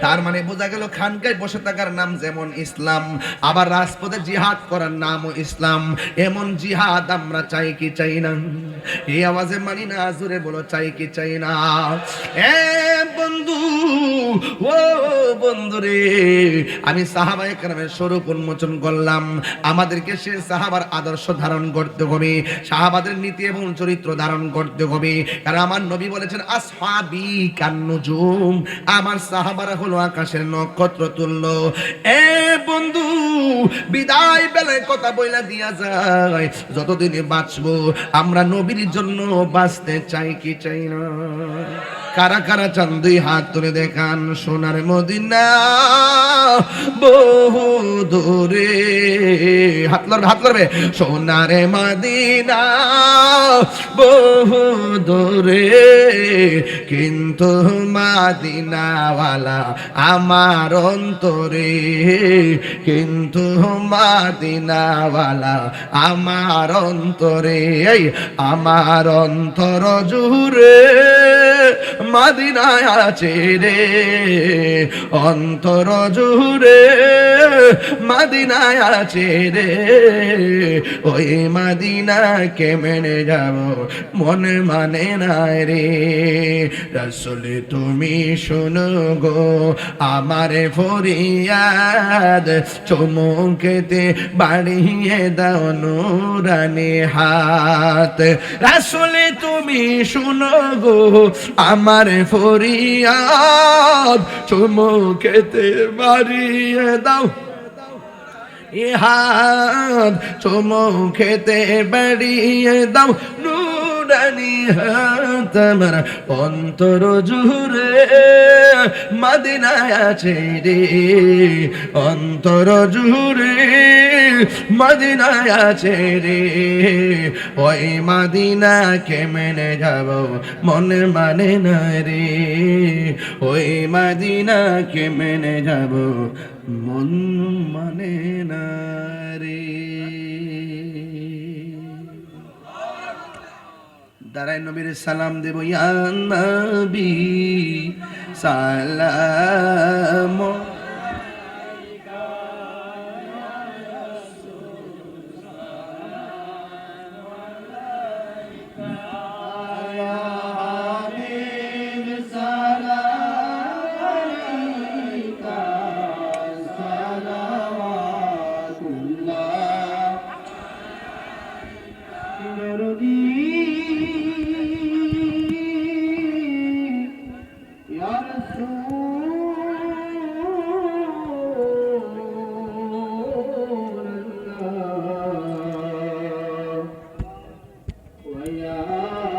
তার মানে বোঝা গেল খানকায় বসে থাকার নাম যেমন ইসলাম, আবার রাজপথে জিহাদ করার নামও ইসলাম। এমন জিহাদ আমরা চাই কি চাই না? এই আওয়াজে মানি না, জোরে বলো চাই কি চাই না? এ বন্ধু, ও বন্ধু রে, আমি সাহাবায়ে কেরামের স্বরূপ উন্মোচন করলাম। আমাদেরকে সে সাহাবার আদর্শ ধারণ করতে হবে, সাহাবাদের নীতি এবং চরিত্র ধারণ করতে হবে। কারণ আমার নবী বলেছেন, আসহাবি কান্নুজুম, আমার সাহাবারা হলো আকাশের নক্ষত্র তুল্য। এ বন্ধু, বিদায় বেলায় কথা বইলা দিয়া যায়, যতদিনে বাঁচবো আমরা নবীর জন্য বাঁচতে চাই কি চাই না? কারা কারা চান দুই হাত তুলে দেখান। সোনার মদিনা বহু দূরে, হাত লড়বে। সোনার মদিনা বহু দূরে, কিন্তু মদিনাওয়ালা আমার অন্তরে, কিন্তু মদিনাওয়ালা আমার অন্তরে। এই আমার অন্তর জুড়ে মদিনায় আছে রে, অন্তর জুড়ে মদিনায় আছে রে। ওই মদিনাকে মেনে যাব মনে মানে না রে। রাসূল তুমি শোনো গো আমার ফরিয়াদ, চুমুকেতে বাড়িয়ে দাও নুরানি হাত। রাসূল তুমি শোনো গো আমার ফরিয়াদ, চুমুকেতে বাড়িয়ে দাও হাত, চুমুকেতে বাড়িয়ে দাও নুরানি হাত। আমার অন্তর জুড়ে মদিনায় আছে রে, অন্তর জুড়ে মদিনায় আছে রে। ওই মদিনাকে মেনে যাব মনে মানে না রে, ওই মদিনাকে মেনে যাব মন মানে না রে। দাঁড়ায় নবীর সালাম দেব, ইয়া নবী সালাম। يا